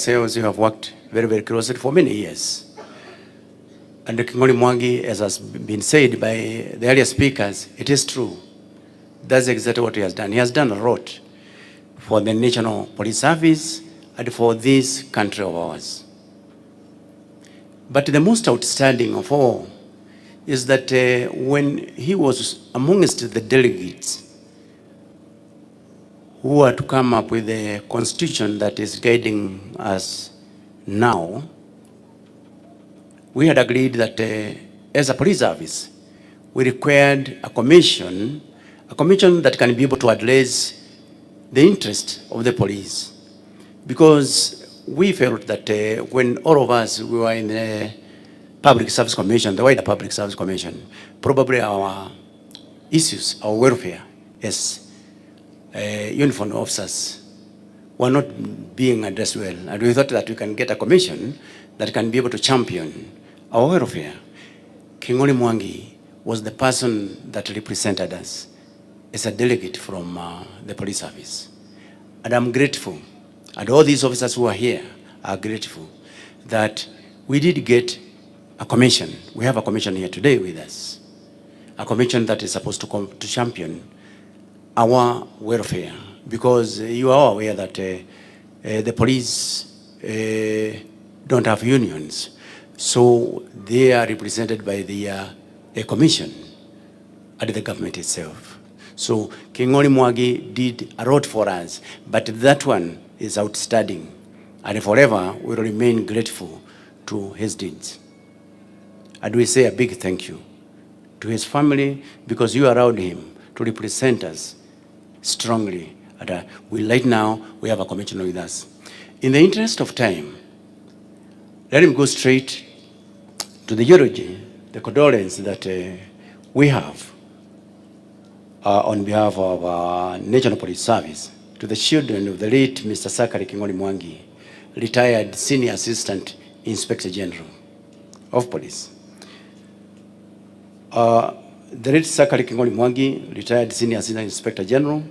Sales, you have worked very, very closely for many years. And King'ori Mwangi, as has been said by the earlier speakers, it is true. That's exactly what he has done. He has done a lot for the National Police Service and for this country of ours. But the most outstanding of all is that when he was amongst the delegates who are to come up with a constitution that is guiding us now, we had agreed that as a police service, we required a commission that can be able to address the interest of the police. Because we felt that when all of us we were in the Public Service Commission, the wider Public Service Commission, probably our issues, our welfare as uniformed officers were not being addressed well. And we thought that we can get a commission that can be able to champion our welfare. King'ori Mwangi was the person that represented us as a delegate from the police service. And I'm grateful, and all these officers who are here are grateful that we did get a commission. We have a commission here today with us, a commission that is supposed to come to champion our welfare, because you are aware that the police don't have unions, so they are represented by the commission and the government itself. So King'ori Mwangi did a lot for us, but that one is outstanding, and forever we will remain grateful to his deeds. And we say a big thank you to his family, because you allowed him to represent us strongly. And right now, we have a commissioner with us. In the interest of time, let him go straight to the eulogy, the condolence that we have on behalf of our National Police Service to the children of the late Mr. Sakari King'ori Mwangi, retired Senior Assistant Inspector General of Police. The late Sakari King'ori Mwangi, retired Senior Assistant Inspector General,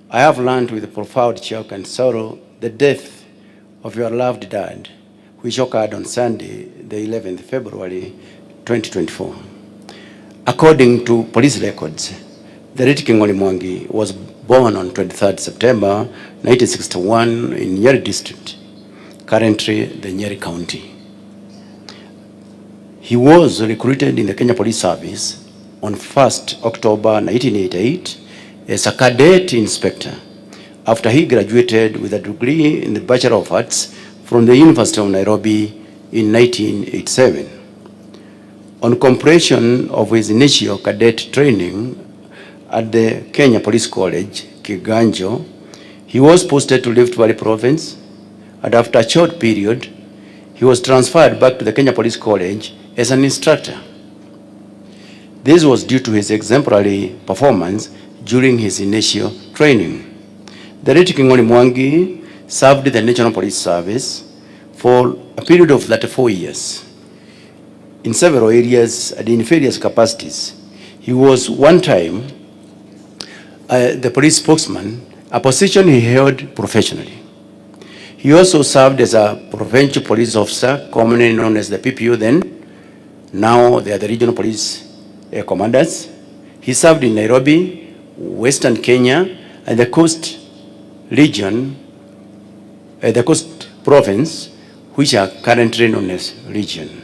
I have learned with profound shock and sorrow the death of your loved dad, which occurred on Sunday, the 11th February 2024. According to police records, the late King'ori Mwangi was born on 23rd September 1961 in Nyeri District, currently the Nyeri County. He was recruited in the Kenya Police Service on 1st October 1988 as a cadet inspector after he graduated with a degree in the Bachelor of Arts from the University of Nairobi in 1987. On completion of his initial cadet training at the Kenya Police College, Kiganjo, he was posted to Rift Valley Province, and after a short period, he was transferred back to the Kenya Police College as an instructor. This was due to his exemplary performance during his initial training. The late King'ori Mwangi served the National Police Service for a period of 34 years in several areas and in various capacities. He was one time the police spokesman, a position he held professionally. He also served as a provincial police officer, commonly known as the PPO then. Now they are the regional police commanders. He served in Nairobi, Western Kenya, and the Coast region, the Coast province, which are currently known as region.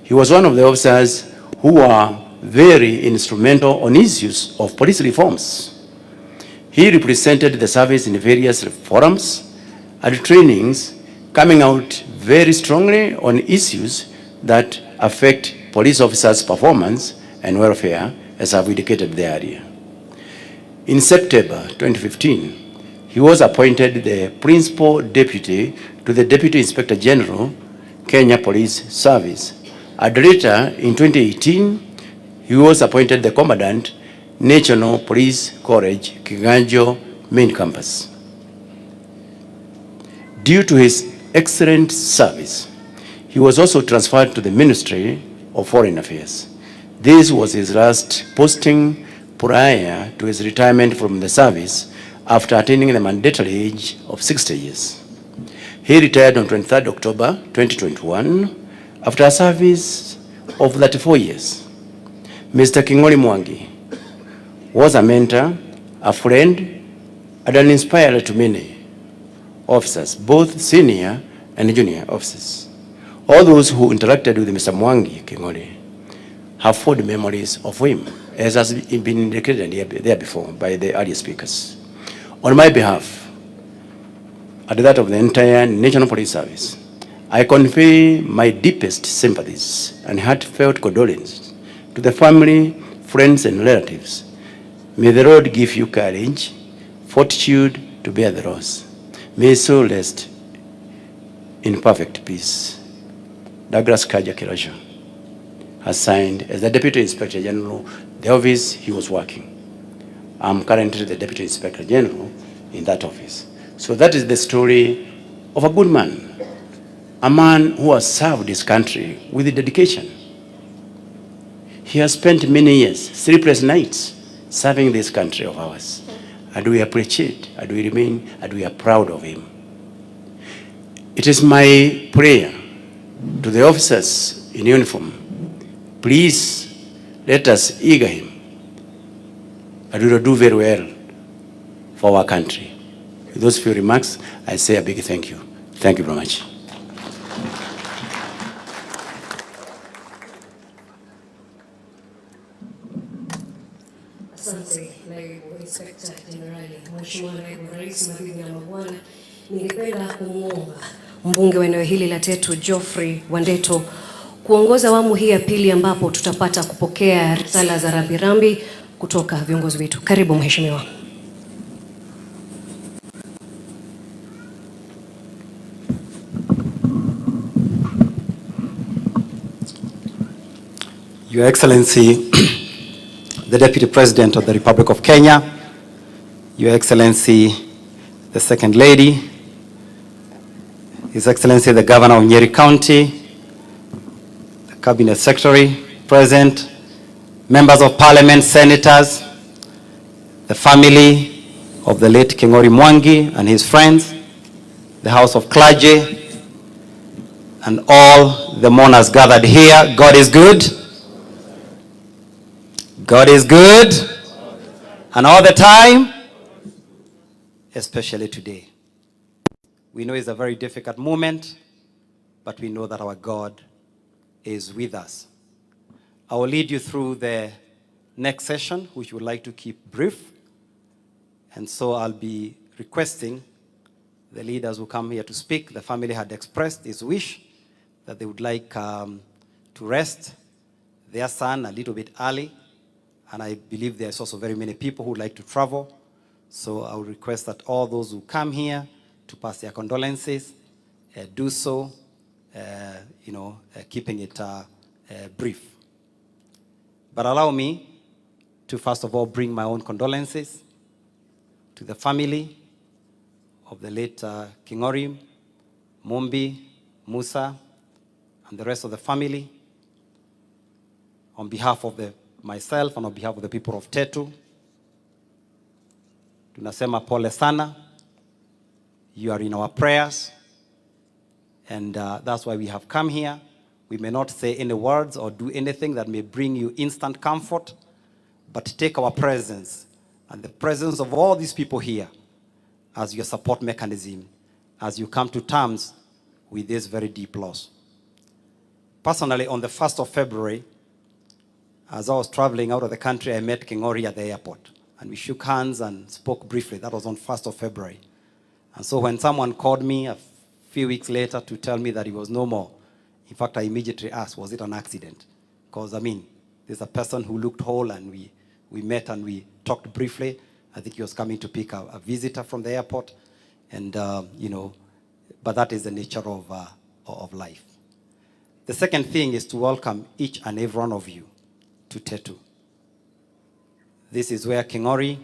He was one of the officers who were very instrumental on issues of police reforms. He represented the service in various forums and trainings, coming out very strongly on issues that affect police officers' performance and welfare, as I've indicated there earlier. In September 2015, he was appointed the Principal Deputy to the Deputy Inspector General, Kenya Police Service. And later, in 2018, he was appointed the Commandant, National Police College, Kiganjo Main Campus. Due to his excellent service, he was also transferred to the Ministry of Foreign Affairs. This was his last posting prior to his retirement from the service after attaining the mandatory age of 60 years. He retired on 23rd October 2021 after a service of 34 years. Mr. King'ori Mwangi was a mentor, a friend, and an inspirer to many officers, both senior and junior officers. All those who interacted with Mr. Mwangi King'ori have fond memories of him, as has been indicated there before by the earlier speakers. On my behalf, and that of the entire National Police Service, I convey my deepest sympathies and heartfelt condolences to the family, friends, and relatives. May the Lord give you courage, fortitude to bear the loss. May his soul rest in perfect peace. Douglas Kaja Kirasho has signed as the Deputy Inspector General, the office he was working. I'm currently the Deputy Inspector General in that office. So that is the story of a good man, a man who has served his country with dedication. He has spent many years, sleepless nights, serving this country of ours. And we appreciate, and we remain, and we are proud of him. It is my prayer to the officers in uniform, please let us eager him, and we will do very well for our country. With those few remarks, I say a big thank you. Thank you very much. Asante Naibu Inspekta Jenerali. Mheshimiwa Naibu Rais, mabibi na mabwana, ningependa kumwomba mbunge wa eneo hili la Tetu Geoffrey Wandeto kuongoza awamu hii ya pili, ambapo tutapata kupokea risala za rambirambi kutoka viongozi wetu. Karibu mheshimiwa. Your Excellency, the Deputy President of the Republic of Kenya, Your Excellency, the Second Lady, His Excellency, the Governor of Nyeri County, the Cabinet Secretary, President, Members of Parliament, Senators, the family of the late King'ori Mwangi and his friends, the House of Clergy, and all the mourners gathered here. God is good. God is good, and all the time, especially today. We know it's a very difficult moment, but we know that our God is with us. I will lead you through the next session, which we would like to keep brief. And so I'll be requesting the leaders who come here to speak. The family had expressed his wish that they would like to rest their son a little bit early. And I believe there's also very many people who like to travel. So I would request that all those who come here to pass their condolences do so, keeping it brief. But allow me to first of all bring my own condolences to the family of the late King'ori, Mumbi, Musa, and the rest of the family. On behalf of myself and on behalf of the people of Tetu, tunasema pole sana. You are in our prayers, and that's why we have come here. We may not say any words or do anything that may bring you instant comfort, but take our presence and the presence of all these people here as your support mechanism as you come to terms with this very deep loss. Personally, on the 1st of February, as I was traveling out of the country, I met King'ori at the airport, and we shook hands and spoke briefly. That was on 1st of February. And so when someone called me a few weeks later to tell me that he was no more, in fact, I immediately asked, was it an accident? Because, there's a person who looked whole, and we met and we talked briefly. I think he was coming to pick a visitor from the airport. And, but that is the nature of life. The second thing is to welcome each and every one of you to Tetu. This is where King'ori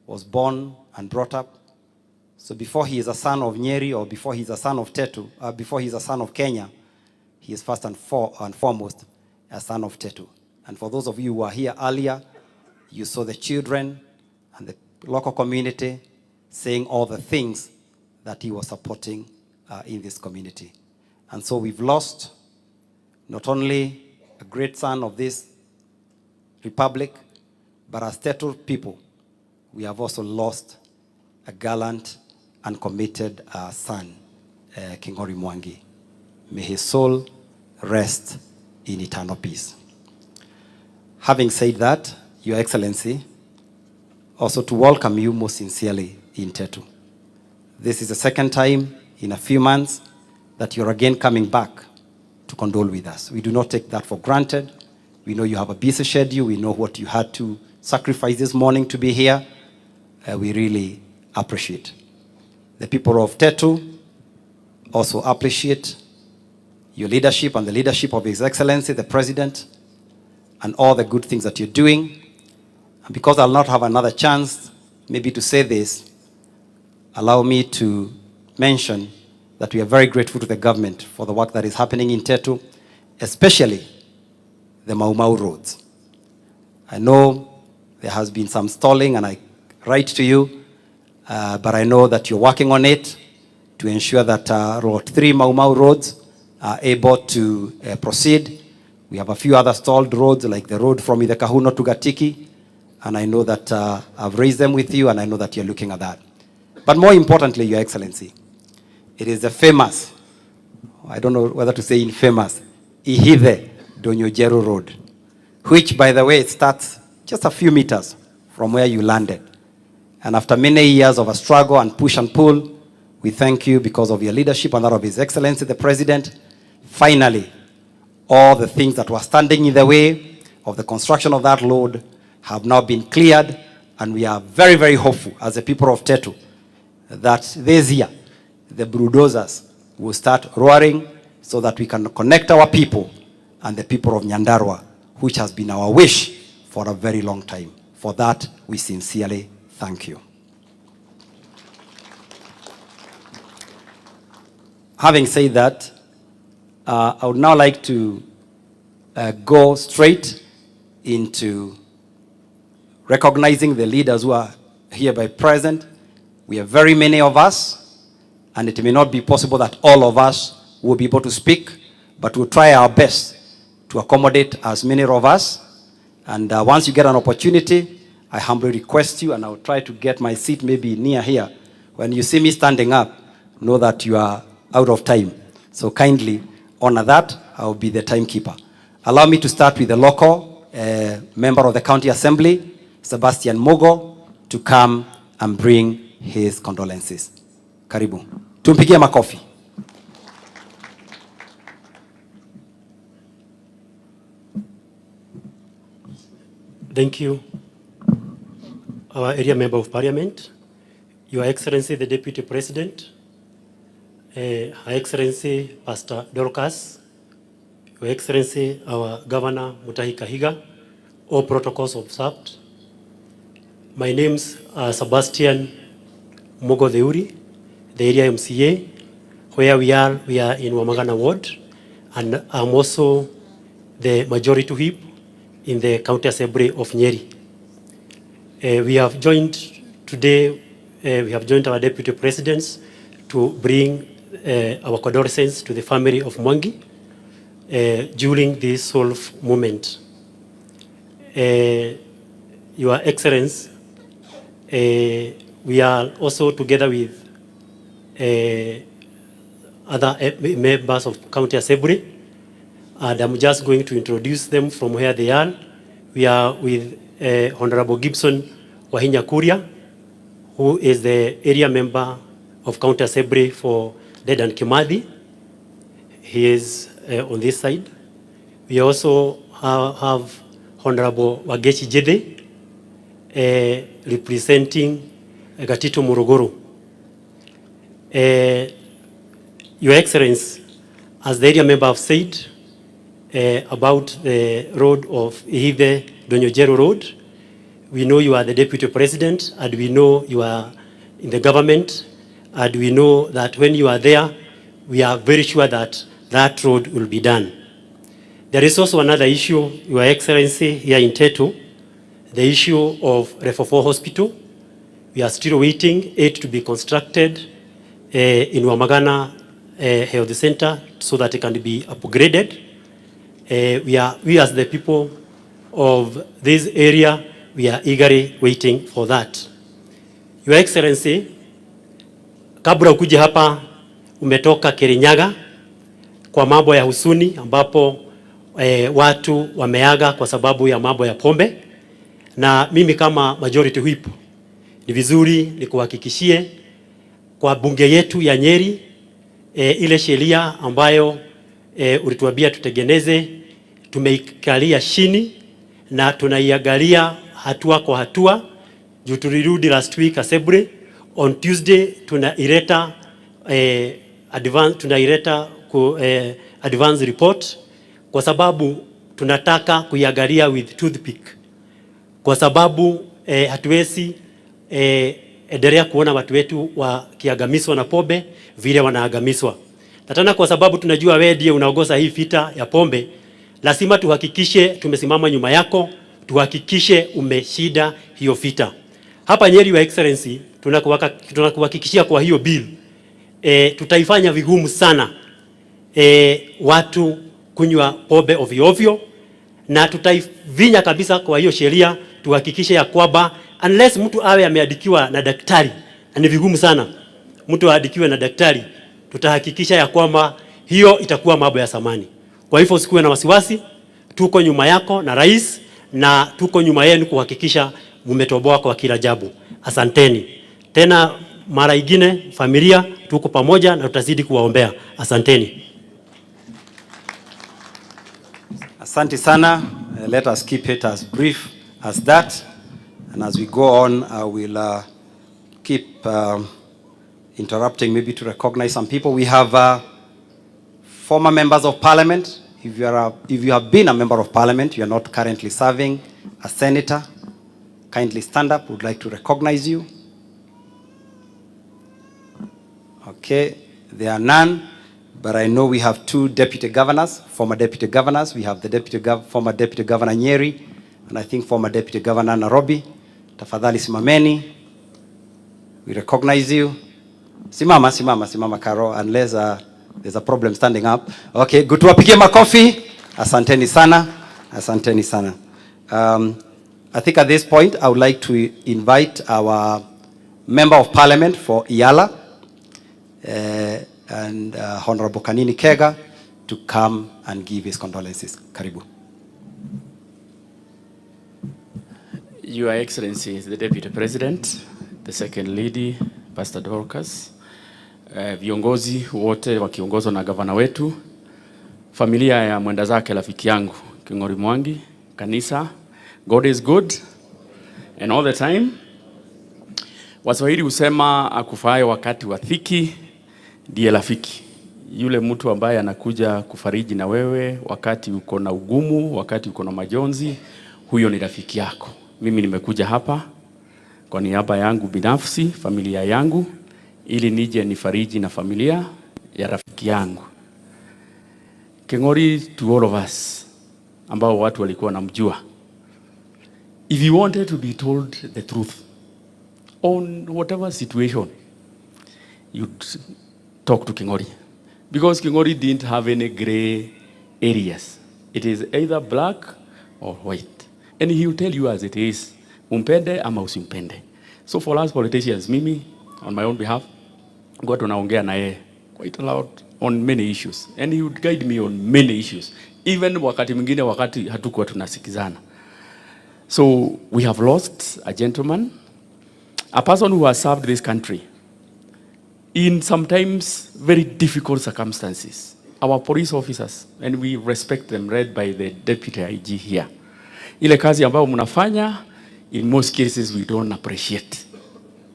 was born and brought up. So before he is a son of Nyeri, or before he's a son of Tetu, before he's a son of Kenya, he is first and foremost a son of Tetu. And for those of you who are here earlier, you saw the children and the local community saying all the things that he was supporting in this community. And so we've lost not only a great son of this republic, but as Tetu people, we have also lost a gallant and committed son, King'ori Mwangi. May his soul rest in eternal peace. Having said that, Your Excellency, also to welcome you most sincerely in Tetu. This is the second time in a few months that you're again coming back to condole with us. We do not take that for granted. We know you have a busy schedule. We know what you had to sacrifice this morning to be here. We really appreciate. The people of Tetu also appreciate your leadership and the leadership of His Excellency, the President, and all the good things that you're doing. And because I'll not have another chance maybe to say this, allow me to mention that we are very grateful to the government for the work that is happening in Tetu, especially the Mau Mau roads. I know there has been some stalling, and I write to you, but I know that you're working on it to ensure that Road 3 Mau Mau roads are able to proceed. We have a few other stalled roads, like the road from Idekahuno to Gatiki, and I know that I've raised them with you, and I know that you're looking at that. But more importantly, Your Excellency, it is the famous, I don't know whether to say infamous, Ihithe Donyojeru Road, which, by the way, it starts just a few meters from where you landed. And after many years of a struggle and push and pull, we thank you because of your leadership and that of His Excellency, the President. Finally, all the things that were standing in the way of the construction of that road have now been cleared, and we are very, very hopeful as the people of Tetu that this year the bulldozers will start roaring so that we can connect our people and the people of Nyandarua, which has been our wish for a very long time. For that, we sincerely thank you. Having said that, I would now like to go straight into recognizing the leaders who are hereby present. We have very many of us, and it may not be possible that all of us will be able to speak, but we'll try our best to accommodate as many of us. And once you get an opportunity, I humbly request you, and I'll try to get my seat maybe near here. When you see me standing up, know that you are out of time. So kindly honor that. I'll be the timekeeper. Allow me to start with the local member of the County Assembly, Sebastian Mogo, to come and bring his condolences. Karibu. Tumpigie makofi. Thank you, our area member of parliament, Your Excellency the Deputy President, Her Excellency Pastor Dorcas, Your Excellency our Governor Mutahi Kahiga, all protocols observed. My name's Sebastian Mogo Deuri, the area MCA. Where we are in Wamagana Ward, and I'm also the majority whip in the County Assembly of Nyeri. We have joined today, we have joined our Deputy Presidents to bring our condolences to the family of Mwangi during this soulful moment. Your Excellency, we are also together with other members of County Assembly, and I'm just going to introduce them from where they are. We are with Honorable Gibson Wahinya Kuria, who is the area member of County Assembly for Dedan Kimathi. He is on this side. We also have Honorable Wagechi Jede, representing Gatito Morogoro. Your Excellency, as the area member have said about the road of Ihithe Donyojeru Road, we know you are the Deputy President, and we know you are in the government, and we know that when you are there, we are very sure that that road will be done. There is also another issue, Your Excellency, here in Tetu, the issue of Refofo Hospital. We are still waiting it to be constructed in Wamagana health center so that it can be upgraded. We as the people of this area, we are eagerly waiting for that. Your Excellency, kabla ukuje hapa umetoka Kirinyaga kwa mambo ya husuni ambapo watu wameaga kwa sababu ya mambo ya pombe, na mimi kama majority whip ni vizuri nikuhakikishie kwa bunge yetu ya Nyeri ile sheria ambayo ulituambia tutengeneze tumeikalia chini na tunaiangalia hatua kwa hatua. Juu tulirudi last week assembly, on Tuesday tunaileta advance report kwa sababu tunataka kuiangalia with toothpick, kwa sababu hatuwezi endelea kuona watu wetu wakiagamiswa na pombe vile wanaagamiswa. Na tena kwa sababu tunajua wewe ndiye unaongoza hii vita ya pombe, lazima tuhakikishe tumesimama nyuma yako, tuhakikishe umeshida hiyo vita. Hapa Nyeri, Your Excellency, tunakuhakikishia kwa hiyo bill tutaifanya vigumu sana watu kunywa pombe ovyo ovyo, na tutaivinya kabisa kwa hiyo sheria, tuhakikishe ya kwamba unless mtu awe ameandikiwa na daktari, na ni vigumu sana mtu aadikiwe na daktari, tutahakikisha ya kwamba hiyo itakuwa mambo ya samani. Kwa hivyo usikuwe na wasiwasi, tuko nyuma yako na rais, na tuko nyuma yenu kuhakikisha mmetoboa kwa kila jambo. Asanteni. Tena mara ingine familia tuko pamoja na tutazidi kuwaombea. Asanteni. Asante sana. Let us keep it as brief as that. And as we go on, I will keep interrupting maybe to recognize some people. We have former members of parliament. If you have been a member of parliament, you are not currently serving as senator, kindly stand up. We would like to recognize you. Okay, there are none, but I know we have two deputy governors, former deputy governors. We have the former deputy governor Nyeri, and I think former deputy governor Nairobi. Tafadhali simameni. We recognize you. Simama Karo, unless there's a problem standing up. Okay, good. Tuwapigie makofi. Asanteni sana. Asanteni sana. I think at this point I would like to invite our member of parliament for Iyala and Honorable Kanini Kega to come and give his condolences. Karibu. Your Excellency, the Deputy President, the Second Lady, Pastor Dorcas, viongozi wote wakiongozwa na gavana wetu, familia ya mwenda zake rafiki yangu King'ori Mwangi, kanisa, God is good and all the time. Waswahili husema akufaye wakati wa dhiki ndiye rafiki. Yule mtu ambaye anakuja kufariji na wewe wakati uko na ugumu, wakati uko na majonzi, huyo ni rafiki yako. Mimi nimekuja hapa kwa niaba yangu binafsi, familia yangu, ili nije nifariji na familia ya rafiki yangu. King'ori, to all of us ambao watu walikuwa wanamjua, if you wanted to be told the truth on whatever situation, you'd talk to King'ori, because King'ori didn't have any gray areas. It is either black or white. And he will tell you as it is, umpende ama usimpende. So for us politicians, mimi, on my own behalf, God tunaongea na yeye quite a lot on many issues. And he would guide me on many issues. Even wakati mwingine wakati hatukuwa tunasikizana. So we have lost a gentleman, a person who has served this country in sometimes very difficult circumstances. Our police officers, and we respect them, led by the Deputy IG here. Ile kazi ambayo mnafanya, in most cases we don't appreciate.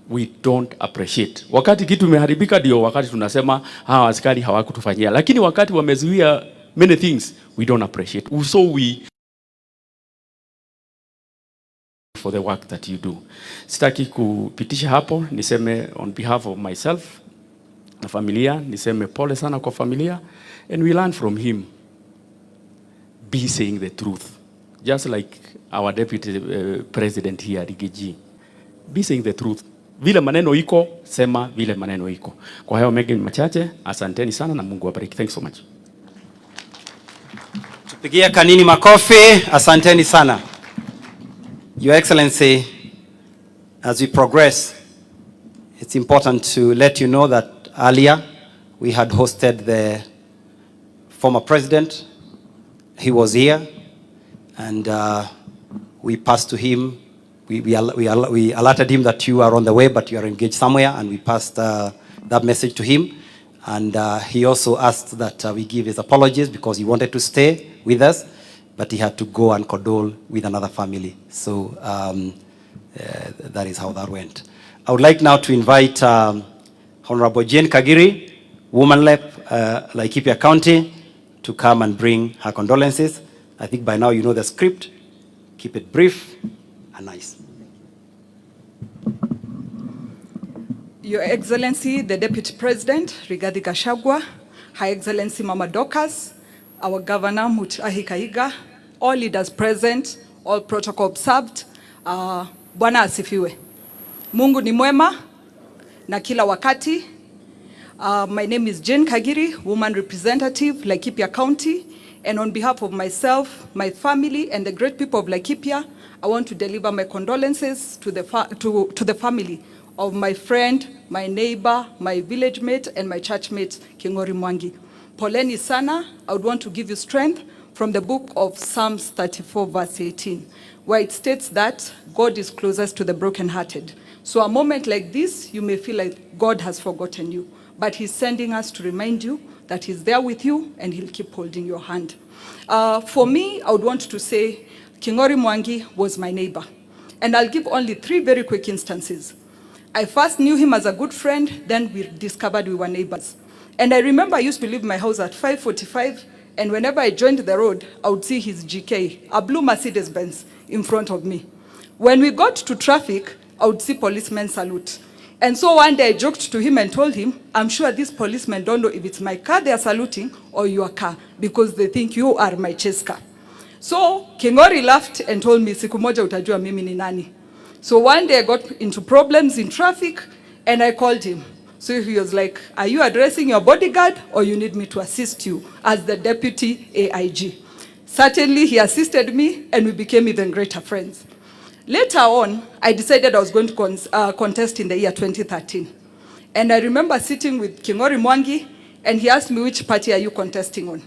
We don't appreciate. Wakati kitu imeharibika ndio wakati tunasema hawa askari hawakutufanyia. Lakini wakati wamezuia many things, we don't appreciate. So we for the work that you do. Sitaki kupitisha hapo, niseme on behalf of myself na familia, niseme pole sana kwa familia, and we learn from him. Be saying the truth. Just like our deputy president here, Rigiji. Be saying the truth. vile maneno iko, sema vile maneno iko. Kwa hayo mengi machache, asanteni sana na Mungu awabariki. Thanks so much. Tupigie Kanini makofi. Asanteni sana. Your Excellency, as we progress, it's important to let you know that earlier we had hosted the former president. He was here, and we passed to him. We alerted him that you are on the way, but you are engaged somewhere, and we passed that message to him. And he also asked that we give his apologies because he wanted to stay with us, but he had to go and condole with another family. So that is how that went. I would like now to invite Honorable Jane Kagiri, Woman Rep, Laikipia County, to come and bring her condolences. I think by now you know the script. Keep it brief and nice. Your Excellency, the Deputy President, Rigathi Gachagua, Her Excellency Mama Dorcas, our Governor Mutahi Kahiga, all leaders present, all protocol observed. Bwana asifiwe. Mungu ni mwema na kila wakati. My name is Jane Kagiri, Woman Representative, Laikipia County, and on behalf of myself, my family, and the great people of Laikipia, I want to deliver my condolences to the family of my friend, my neighbor, my village mate, and my church mate, Kingori Mwangi. Poleni sana, I would want to give you strength from the book of Psalms 34, verse 18, where it states that God is closest to the brokenhearted. So a moment like this, you may feel like God has forgotten you, but he's sending us to remind you that he's there with you and he'll keep holding your hand. For me, I would want to say Kingori Mwangi was my neighbor. And I'll give only 3 very quick instances. I first knew him as a good friend, then we discovered we were neighbors. And I remember I used to leave my house at 5:45, and whenever I joined the road, I would see his GK, a blue Mercedes-Benz, in front of me. When we got to traffic, I would see policemen salute. And so one day I joked to him and told him, I'm sure these policemen don't know if it's my car they are saluting or your car, because they think you are my chase car. So Kingori laughed and told me, siku moja utajua mimi ni nani. So one day I got into problems in traffic and I called him. So he was like, are you addressing your bodyguard or you need me to assist you as the deputy AIG? Certainly he assisted me and we became even greater friends. Later on, I decided I was going to contest in the year 2013. And I remember sitting with Kingori Mwangi and he asked me, which party are you contesting on?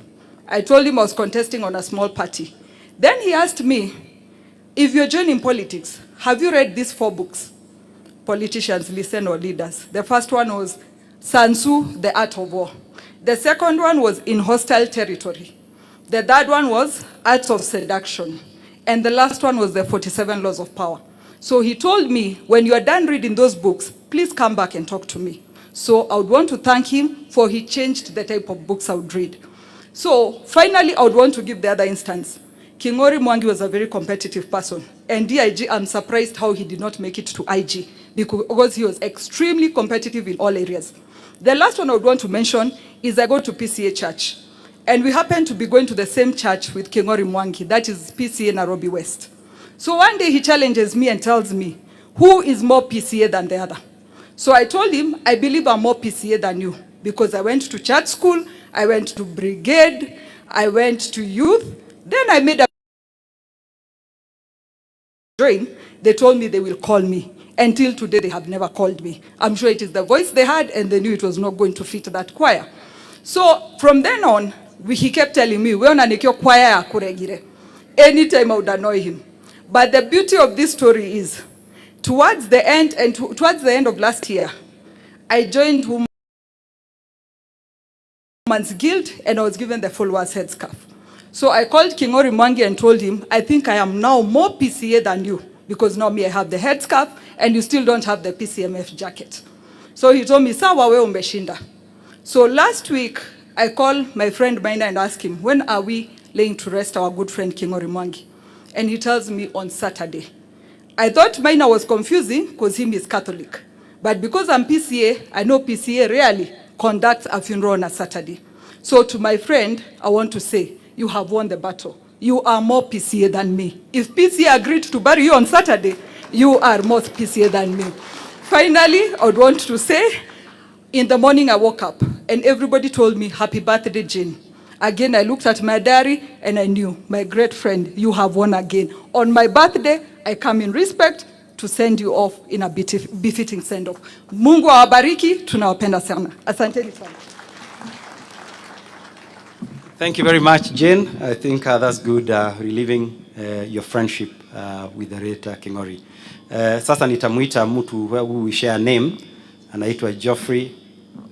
I told him I was contesting on a small party. Then he asked me, if you're joining politics, have you read these 4 books? Politicians Listen or Leaders. The first one was Sun Tzu, The Art of War. The second one was In Hostile Territory. The third one was Arts of Seduction. And the last one was the 47 Laws of Power. So he told me, when you are done reading those books, please come back and talk to me. So I would want to thank him for he changed the type of books I would read. So finally, I would want to give the other instance. Kingori Mwangi was a very competitive person. And DIG, I'm surprised how he did not make it to IG, because he was extremely competitive in all areas. The last one I would want to mention is I go to PCA Church. And we happen to be going to the same church with Kingori Mwangi, that is PCA Nairobi West. So one day he challenges me and tells me, who is more PCA than the other? So I told him, I believe I'm more PCA than you, because I went to church school, I went to brigade, I went to youth, then I made a join. They told me they will call me. Until today, they have never called me. I'm sure it is the voice they had, and they knew it was not going to fit that choir. So from then on, he kept telling me, choir. Anytime I would annoy him. But the beauty of this story is, towards the end of last year, I joined Women's Guild, and I was given the followers headscarf. So I called Kingori Mwangi and told him, I think I am now more PCA than you, because now me I have the headscarf and you still don't have the PCMF jacket. So he told me, sawa we umeshinda. So last week, I called my friend Maina and asked him, when are we laying to rest our good friend Kingori Mwangi? And he tells me on Saturday. I thought Maina was confusing because him is Catholic. But because I'm PCA, I know PCA rarely conducts a funeral on a Saturday. So to my friend, I want to say, you have won the battle. You are more PCA than me. If PCA agreed to bury you on Saturday, you are more PCA than me. Finally, I would want to say, in the morning I woke up and everybody told me, happy birthday, Jane. Again, I looked at my diary and I knew, my great friend, you have won again. On my birthday, I come in respect to send you off in a befitting send-off. Mungu awabariki, tunawapenda sana. Asanteni sana. Thank you very much, Jane. I think that's good, reliving your friendship with the late King'ori. Sasa nitamuita mtu who we share name, anaitwa Geoffrey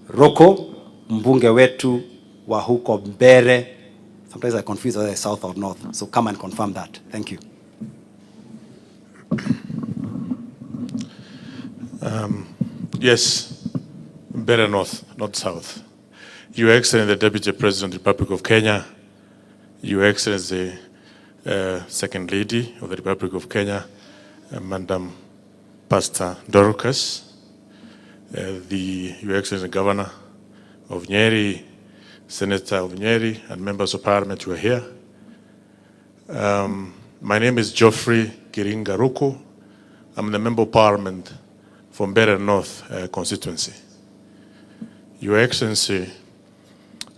Roko, mbunge wetu wa huko Mbere. Sometimes I confuse whether it's south or north, so come and confirm that. Thank you. Yes, Mbere North, not south. Your Excellency, the Deputy President of the Republic of Kenya, Your Excellency, Second Lady of the Republic of Kenya, Madam Pastor Dorcas, Your Excellency Governor of Nyeri, Senator of Nyeri, and members of Parliament who are here. My name is Geoffrey Kiringa Roko. I'm the Member of Parliament from Mbere North constituency. Your Excellency,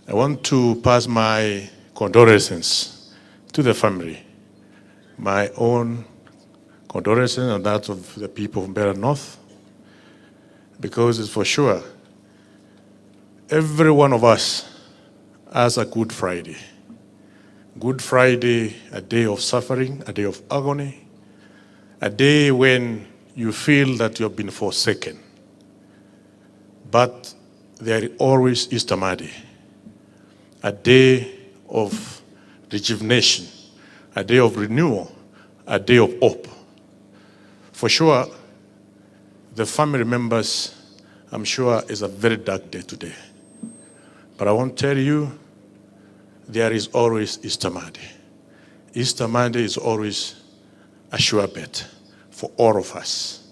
I want to pass my condolences to the family, my own condolences and that of the people of Mbere North, because it's for sure every one of us has a Good Friday. Good Friday, a day of suffering, a day of agony, a day when you feel that you have been forsaken. But there is always Easter Monday, a day of rejuvenation, a day of renewal, a day of hope. For sure, the family members, I'm sure, is a very dark day today. But I want to tell you, there is always Easter Monday. Easter Monday is always a sure bet for all of us.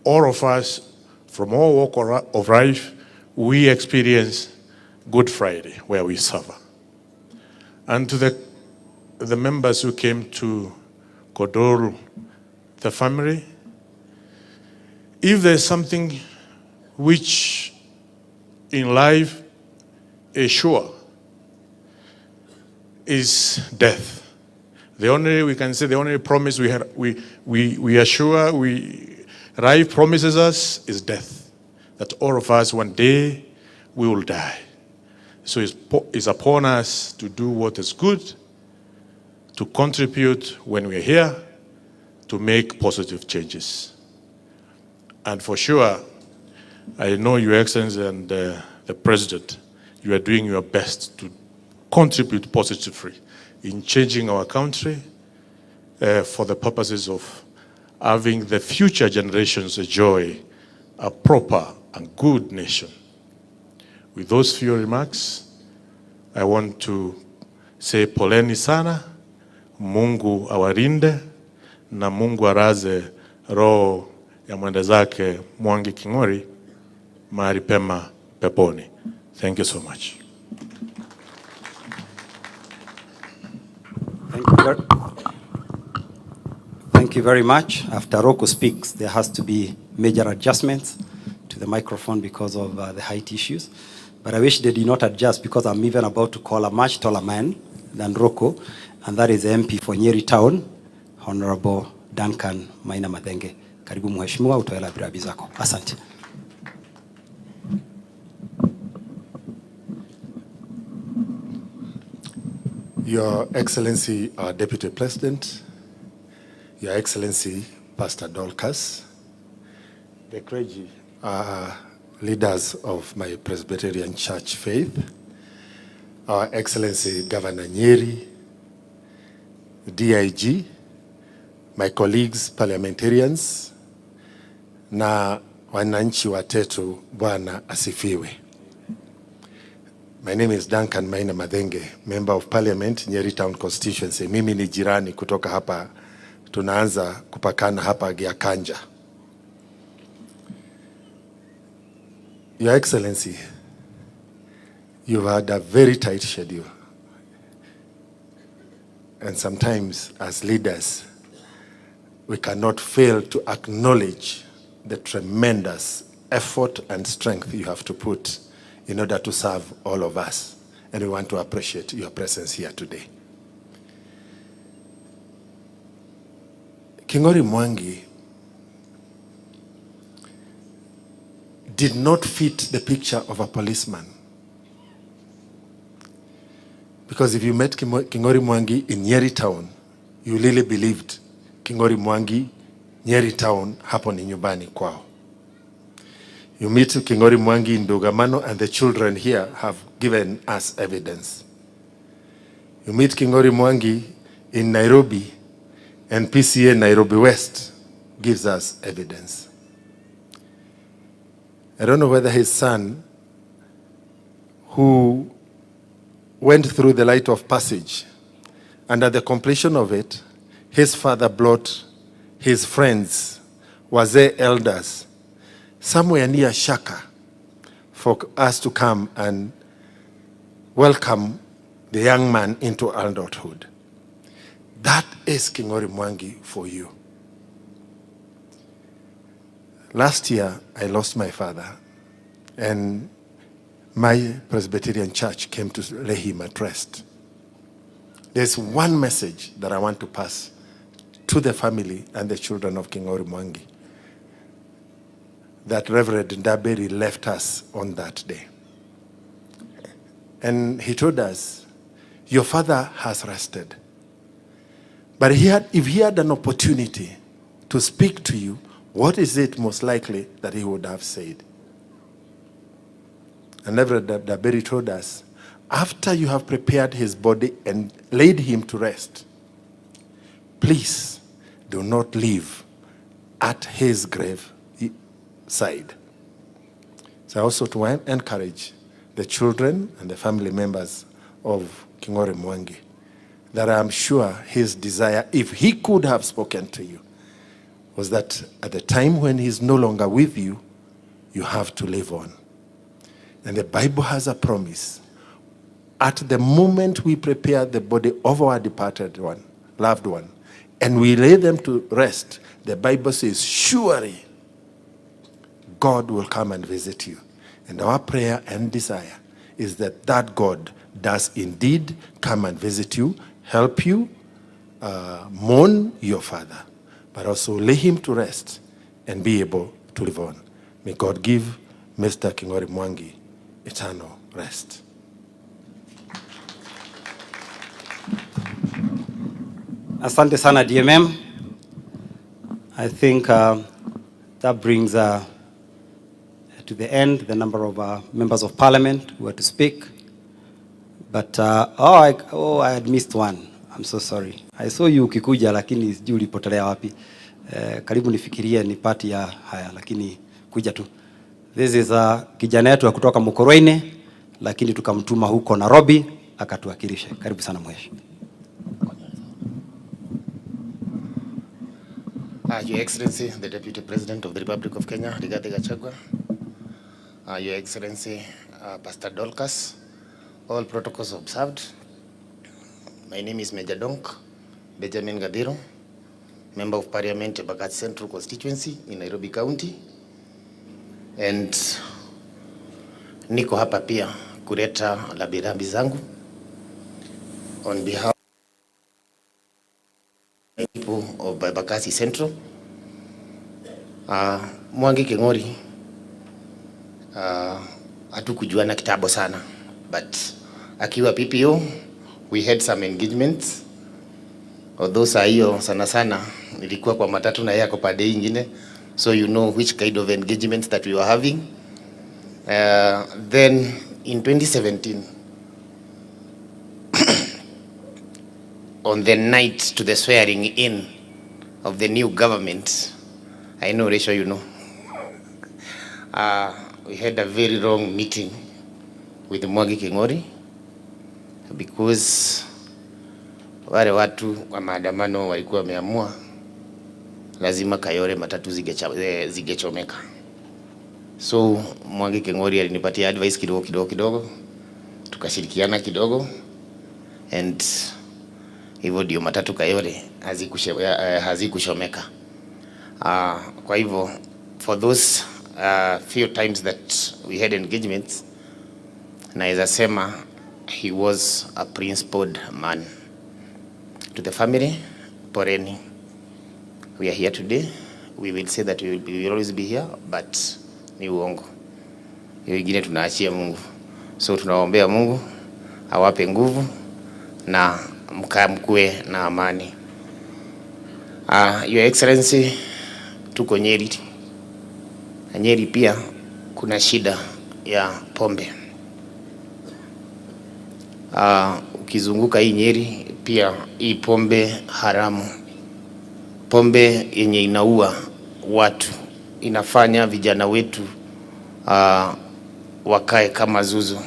All of us, from all walk of life, we experience Good Friday, where we suffer. And to the members who came to condole the family, if there's something which in life is sure, is death. The only, we can say, the only promise we are sure, life promises us is death. That all of us one day we will die. So it's upon us to do what is good, to contribute when we're here, to make positive changes. And for sure, I know Your Excellency and the President, you are doing your best to contribute positively in changing our country for the purposes of having the future generations enjoy a proper and good nation. With those few remarks, I want to say poleni sana, Mungu awalinde, na Mungu araze roho ya mwenda zake Mwangi King'ori mahali pema peponi. Thank you so much. Thank you very much. After Roko speaks, there has to be major adjustments to the microphone because of the height issues. But I wish they did not adjust, because I'm even about to call a much taller man than Roko, and that is the MP for Nyeri Town, Honorable Duncan Maina Madenge. Karibu mheshimiwa, utoela virabi zako. Asante. Your Excellency, our Deputy President, Your Excellency, Pastor Dorcas, the clergy, leaders of my Presbyterian Church faith, Our Excellency Governor Nyeri, DIG, my colleagues parliamentarians, na wananchi wa Tetu, Bwana asifiwe. My name is Duncan Maina Madenge, Member of Parliament, Nyeri Town Constituency. Mimi ni jirani kutoka hapa, tunaanza kupakana hapa Giakanja. Your Excellency, you've had a very tight schedule. And sometimes as leaders, we cannot fail to acknowledge the tremendous effort and strength you have to put in order to serve all of us. And we want to appreciate your presence here today. King'ori Mwangi did not fit the picture of a policeman. Because if you met King'ori Mwangi in Nyeri town, you really believed King'ori Mwangi, Nyeri town, hapo ni nyumbani kwao. You meet King'ori Mwangi in Dogamano, and the children here have given us evidence. You meet King'ori Mwangi in Nairobi, and PCA Nairobi West gives us evidence. I don't know whether his son, who went through the light of passage, and at the completion of it, his father brought his friends, wazee elders, somewhere near Shaka, for us to come and welcome the young man into adulthood. That is King'ori Mwangi for you. Last year, I lost my father, and my Presbyterian church came to lay him at rest. There's one message that I want to pass to the family and the children of King'ori Mwangi that Reverend Ndaberi left us on that day. And he told us, your father has rested. But if he had an opportunity to speak to you, what is it most likely that he would have said? And Reverend Ndaberi told us, after you have prepared his body and laid him to rest, please do not leave at his grave side. So also to encourage the children and the family members of King'ori Mwangi, that I'm sure his desire, if he could have spoken to you, was that at the time when he's no longer with you, you have to live on. And the Bible has a promise. At the moment we prepare the body of our departed one, loved one, and we lay them to rest, the Bible says, surely God will come and visit you. And our prayer and desire is that that God does indeed come and visit you, help you, mourn your father, but also lay him to rest and be able to live on. May God give Mr. King'ori Mwangi eternal rest. Asante sana DMM. I think that brings to the end the number of members of parliament who are to speak. But I had missed one. I'm so sorry. I saw you ukikuja lakini sijui ulipotelea wapi. Karibu nifikirie ni pati ya haya lakini kuja tu. This is kijana yetu kutoka Mukoroine lakini tukamtuma huko Nairobi akatuwakilisha. Karibu sana mheshimiwa. Your Excellency, the Deputy President of the Republic of Kenya, Rigathi Gachagua, Your Excellency, Pastor Dolcas, all protocols observed. My name is Major Donk, Benjamin Gadiro, Member of Parliament, Embakasi Central Constituency in Nairobi County. And niko hapa pia kuleta labirambi zangu on behalf of people of Embakasi Central. Mwangi King'ori hatukujuana kitambo sana, but akiwa PPO we had some engagements, although saa hiyo sana sana nilikuwa kwa matatu na yeye ako pande ingine, so you know which kind of engagements that we were having. Then in 2017 on the night to the swearing in of the new government, I know Rachel, you know, we had a very wrong meeting with Mwangi King'ori because wale watu wa maandamano walikuwa wameamua lazima Kayore matatu zigechomeka. So Mwangi King'ori alinipatia advice kidogo, tukashirikiana kidogo, and hivyo ndio matatu Kayore hazikushomeka. Kwa hivyo for those few times that we had engagements, naweza sema he was a principled man. To the family, poreni. We are here today. We will say that we will always be here, but ni uongo. Hiyo ingine tunaachia Mungu. So tunaombea Mungu awape nguvu na mkue na amani. Your Excellency, tuko Nyeri. Nyeri pia kuna shida ya pombe. Ukizunguka hii Nyeri pia hii pombe haramu. Pombe yenye inaua watu, inafanya vijana wetu wakae kama zuzu.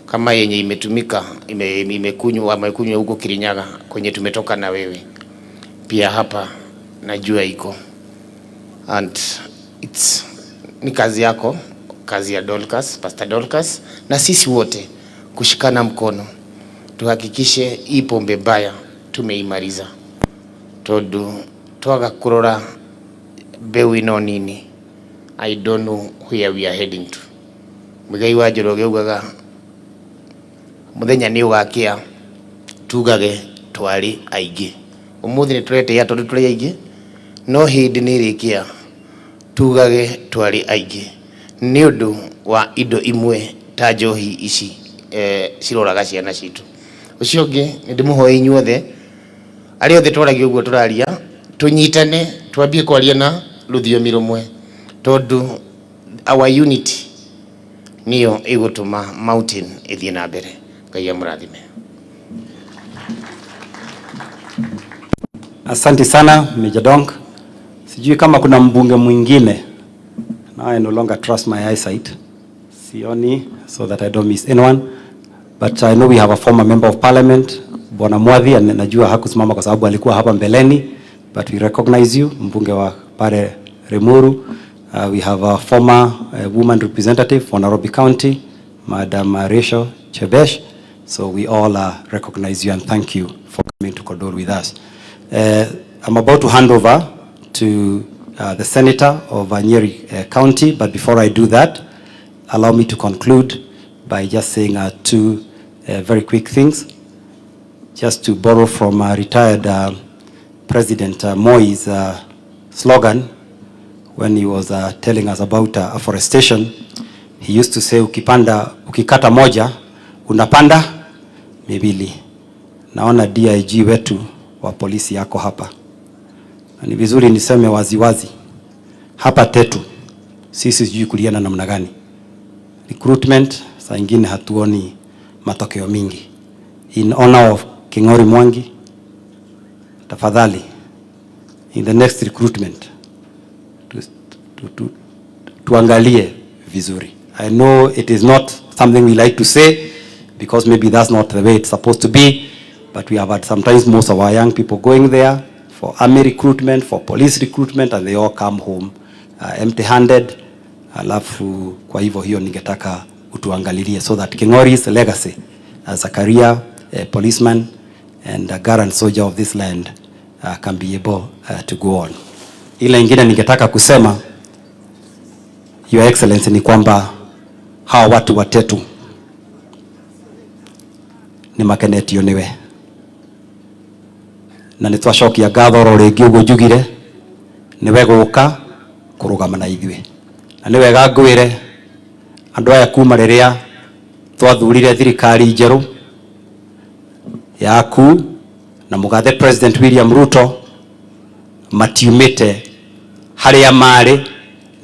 Kama yenye imetumika, imekunywa huko Kirinyaga kwenye tumetoka na wewe. Pia hapa najua iko. And ni kazi yako, kazi ya Dorcas, Pastor Dorcas, na sisi wote kushikana mkono. Tuhakikishe hii pombe baya tumeimaliza. Todo twaga kurora bewi no nini. I don't know where we are heading to. Mugai wa Njoroge ugaga muthenya ni ugakia tugage twari aigi. Umuthi ni turete ya tondu turi aigi, no hindi ni rikia tugage twari aigi. Ni undu wa indo imwe ta njohi ici ciroraga ciana citu. Ucio ngi ni ndimuhoe inyuothe ari othe twaragia uguo turaria tunyitane twambie kwaria na ruthiomi rumwe tondu our unity niyo igutuma mountain ithie na mbere. Ngai amurathime. Asante sana Major Donk. Sijui kama kuna mbunge mwingine. Now I no longer trust my eyesight. Sioni, so that I don't miss anyone. But I know we have a former member of parliament, Bwana Mwadhi, and najua hakusimama kwa sababu alikuwa hapa mbeleni, but we recognize you, mbunge wa pare Remuru. We have a former woman representative for Nairobi County, Madam Rachel Chebesh. So we all recognize you and thank you for coming to Kodor with us. I'm about to hand over to the Senator of Nyeri County, but before I do that, allow me to conclude by just saying two very quick things. Just to borrow from retired President Moi's slogan when he was telling us about afforestation. He used to say, ukikata moja, unapanda mibili. Naona DIG wetu wa polisi yako hapa. Ni vizuri niseme waziwazi. Hapa Tetu, sisi sijui kuliana namna gani. Recruitment, saa ingine hatuoni matokeo mingi. In honor of King'ori Mwangi, tafadhali, in the next recruitment, tuangalie vizuri. I know it is not something we like to say, because maybe that's not the way it's supposed to be, but we have had sometimes most of our young people going there for army recruitment, for police recruitment, and they all come home empty-handed. Alafu kwa hivyo hiyo ningetaka utuangalilie so that King'ori's legacy as a career policeman and a guardian soldier of this land can be able to go on. Ile ingine ningetaka kusema, Your Excellency, ni kwamba hawa watu wa Tetu ni makenetio niwe na nitwashokia ngatho ro ringi uguo njugire niwe guka kurugama na ithuĩ na nĩ wega ngwĩre andũ aya kuma rĩrĩa twathurire thirikari njerũ yaku na mũgathe President William Ruto matiumĩte harĩa marĩ,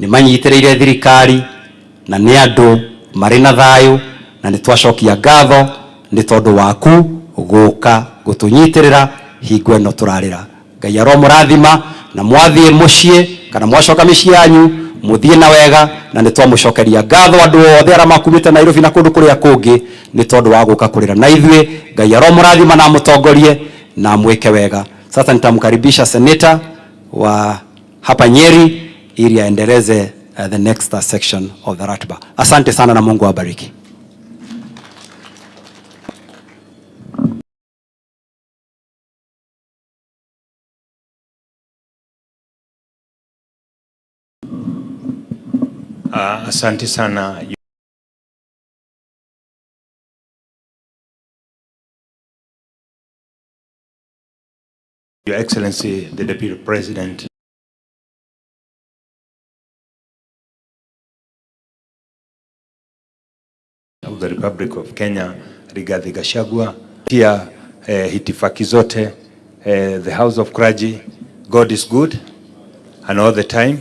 nĩ manyitĩrĩire thirikari na nĩ andũ marĩ na thayũ na nĩ twashokia ngatho nĩ tondũ waku gũka gũtũnyitĩrĩra hingo ĩno tũrarĩra. Ngai aromũrathima na mwathiĩ mũciĩ kana mwacoka mĩciĩ yanyu muthie na wega na nĩ twamũcokeria ngatho andũ othe arĩa makumĩte Nairobi na kũndũ kũrĩa kũngĩ nĩ tondũ wa gũka kũrĩra na ithuĩ. Ngai aromũrathima na mũtongorie na mwĩke wega. Sasa nitamkaribisha Senator wa hapa Nyeri ili aendeleze the next section of the ratiba. Asante sana na Mungu awabariki. Asante sana. Your Excellency, the Deputy President of the Republic of Kenya, Rigathi Gachagua, pia hitifaki zote, the House of Clergy, God is good and all the time.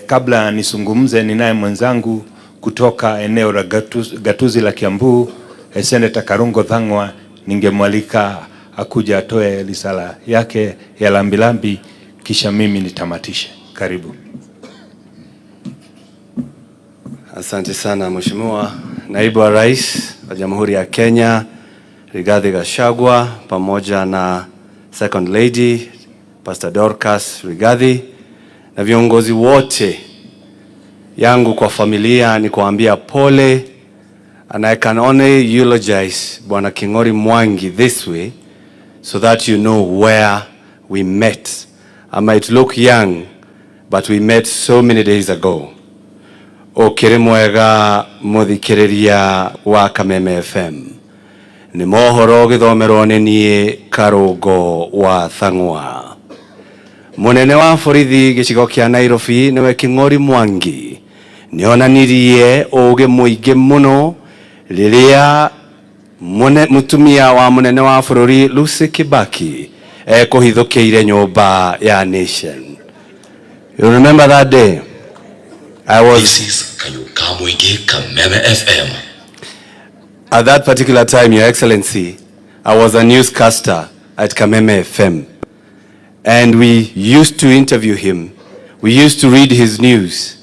Kabla nisungumze, ninaye mwenzangu kutoka eneo la gatuzi la Kiambu, Senator Karungo Thang'wa, ningemwalika akuja atoe risala yake ya lambilambi, kisha mimi nitamatishe. Karibu. Asante sana Mheshimiwa Naibu wa Rais wa Jamhuri ya Kenya, Rigathi Gachagua, pamoja na Second Lady Pastor Dorcas Rigathi, na viongozi wote. Yangu kwa familia ni kuambia pole, and I can only eulogize Bwana King'ori Mwangi this way so that you know where we met. I might look young, but we met so many days ago. Okere mwega muthikiriria wa Kameme FM. Ni mohoro githomerwo ni nie Karungo wa Thang'wa. Munene wa borithi gicigo kia Nairobi niwe King'ori Mwangi nionanirie uge muingi muno riria mutumia wa munene wa bururi Lucy Kibaki kuhithukiire nyumba ya Nation. You remember that day? This is Kameme FM. At that particular time, Your Excellency, I was a newscaster at Kameme FM. And we used to interview him. We used to read his news.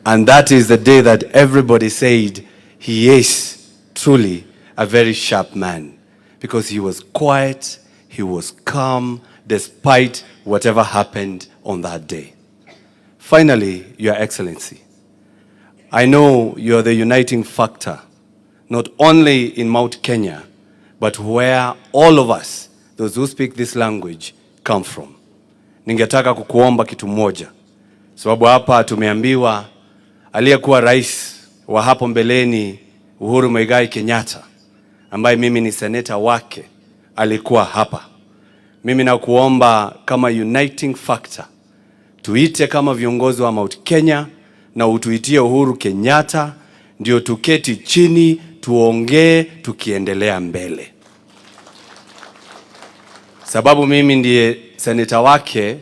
And that is the day that everybody said he is truly a very sharp man. Because he was quiet, he was calm, despite whatever happened on that day. Finally, Your Excellency, I know you're the uniting factor, not only in Mount Kenya, but where all of us, those who speak this language, come from. Ningetaka kukuomba kitu moja, sababu hapa tumeambiwa aliyekuwa rais wa hapo mbeleni Uhuru Muigai Kenyatta, ambaye mimi ni seneta wake, alikuwa hapa. Mimi nakuomba kama uniting factor, tuite kama viongozi wa Mount Kenya na utuitie Uhuru Kenyatta, ndio tuketi chini tuongee tukiendelea mbele. Sababu mimi ndiye seneta wake,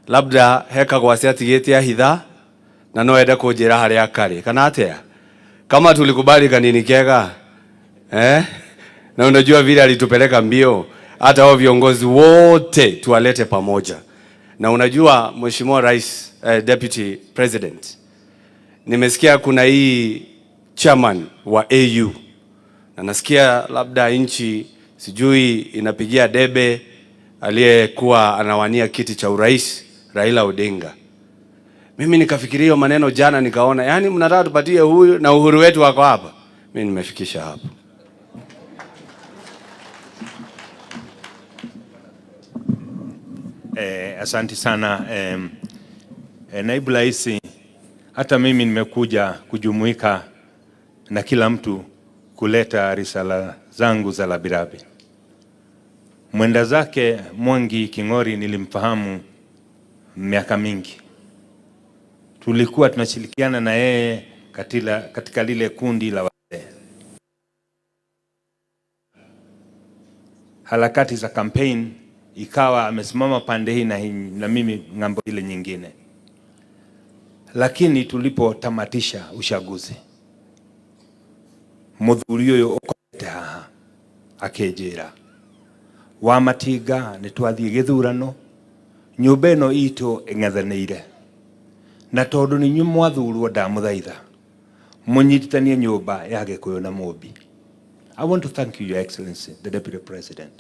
labda heka kwa siati yeti ya hitha na noeda kujira hali ya kari kana atea kama tulikubali kanini kega na unajua vile alitupeleka mbio, hata hao viongozi wote tuwalete pamoja. Na unajua Mheshimiwa Rais, Deputy President, nimesikia kuna hii chairman wa AU, na nasikia labda nchi sijui inapigia debe aliyekuwa anawania kiti cha urais Raila Odinga. Mimi nikafikiria maneno jana, nikaona yani mnataka tupatie huyu na Uhuru wetu wako hapa. Mimi nimefikisha hapo. Asante sana Naibu Rais, hata mimi nimekuja kujumuika na kila mtu kuleta risala zangu za labirabi. Mwenda zake Mwangi King'ori nilimfahamu miaka mingi. Tulikuwa tunashirikiana na yeye katika lile kundi la wazee. Harakati za campaign ikawa amesimama pande hii na mimi ngambo ile nyingine. Lakini tulipotamatisha uchaguzi, muthuri uyu ukote haha akejera wa matiga ni twathie githurano, nyumba ino itu ing'ethaneire, na tondu ni nyu mwathurwo ndamuthaitha munyitithanie nyumba ya Gikuyu na Mumbi. I want to thank you, Your Excellency, the Deputy President.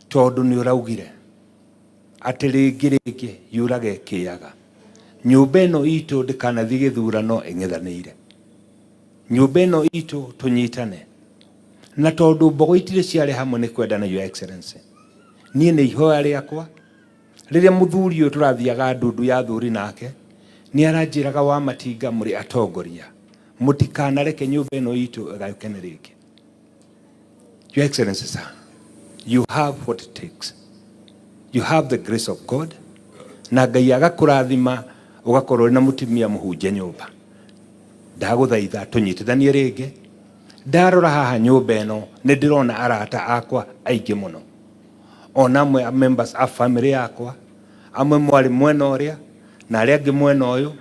Tondu ni uraugire ati ringi yurage kiaga, nyumba ino itu ndikanathie githurano ing'ethaneire, nyumba ino itu tunyitane. Na tondu mbogo itire ciare hamwe ni kwendana, Your Excellency, nie ni ihoya riakwa riria muthuri uyu turathiaga ndundu ya thuri nake ni aranjiraga wa matinga muri atongoria mutikanareke nyumba ino itu agayukene rĩngĩ. Your Excellency, sir, you have what it takes. You have the grace of God. Na Ngai agakũrathima ugakorwo na mutimia muhunje nyumba. Ndagũthaitha tunyitithanie rĩngĩ. Ndarora haha nyumba ĩno nĩ ndĩrona arata akwa aingĩ mũno. Ona amwe members a family yakwa, amwe mwari mwena ũrĩa na arĩa angĩ mwena ũyũ,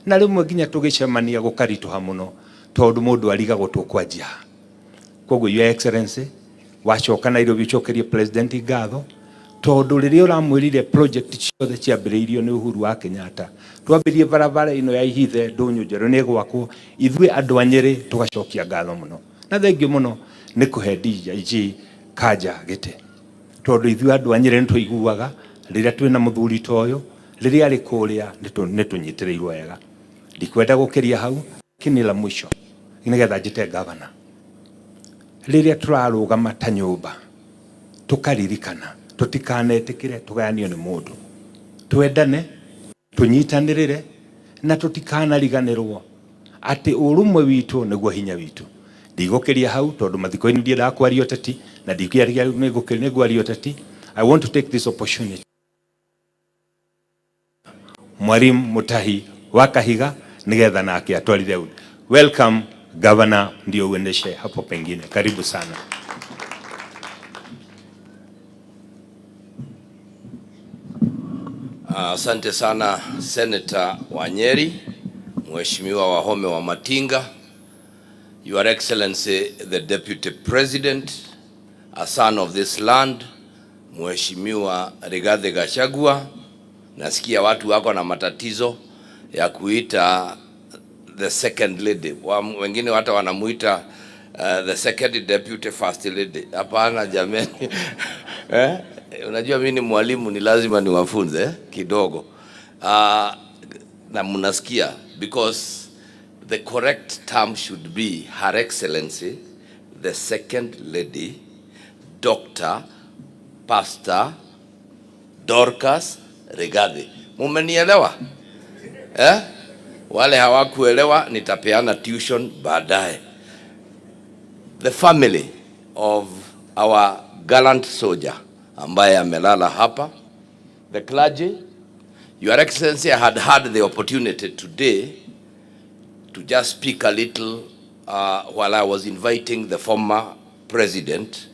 na rĩmwe nginya tũgĩcemania gũkaritũha mũno tondũ mũndũ arigagwo tũkwanjia. Koguo Your Excellency, wacoka Nairobi ucokerie President ngatho tondu riria uramwirire project ciothe ciambiriirio ni Uhuru wa Kenyatta twambirie barabara ino ya ihithe ndunyu njeru ni gwakwo ithwe andu a Nyeri tugacokia ngatho muno na thengio muno ni kuhe DIG kanja gite tondu ithwe andu a Nyeri nituiguaga riria twina muthuri toyo riria ari kuria nitunyitirĩirwo wega ndikwenda gukiria hau kinila mwisho nigetha njite governor riria turarugama ta nyumba tukaririkana tutikanetikire tugayanio ni mundu twendane tunyitanirire na tutikanariganirwo ati urumwe witu niguo hinya witu ndigukiria hau tondu mathiko-ini ndienda kwaria uteti na ndikiaria nigukiria uteti. I want to take this opportunity Mwalimu Mutahi wa Kahiga nigetha nake atwarire. Welcome Governor, ndio uendeshe hapo pengine. Karibu sana. Asante sana Senator wa Nyeri, Mheshimiwa Wahome wa Matinga, Your Excellency the Deputy President, a son of this land, Mheshimiwa Rigathi Gachagua. Nasikia watu wako na matatizo ya kuita the second lady. Wengine hata wanamuita the second deputy first lady. Hapana jameni. Unajua mimi ni mwalimu, ni lazima niwafunze kidogo. Na mnasikia because the correct term should be Her Excellency the second lady Dr. Pastor Dorcas Rigathi. Mumenielewa? Wale hawakuelewa nitapeana tuition baadaye. The family of our gallant soldier ambaye amelala hapa, the clergy, Your Excellency, I had the opportunity today to just speak a little while I was inviting the former president,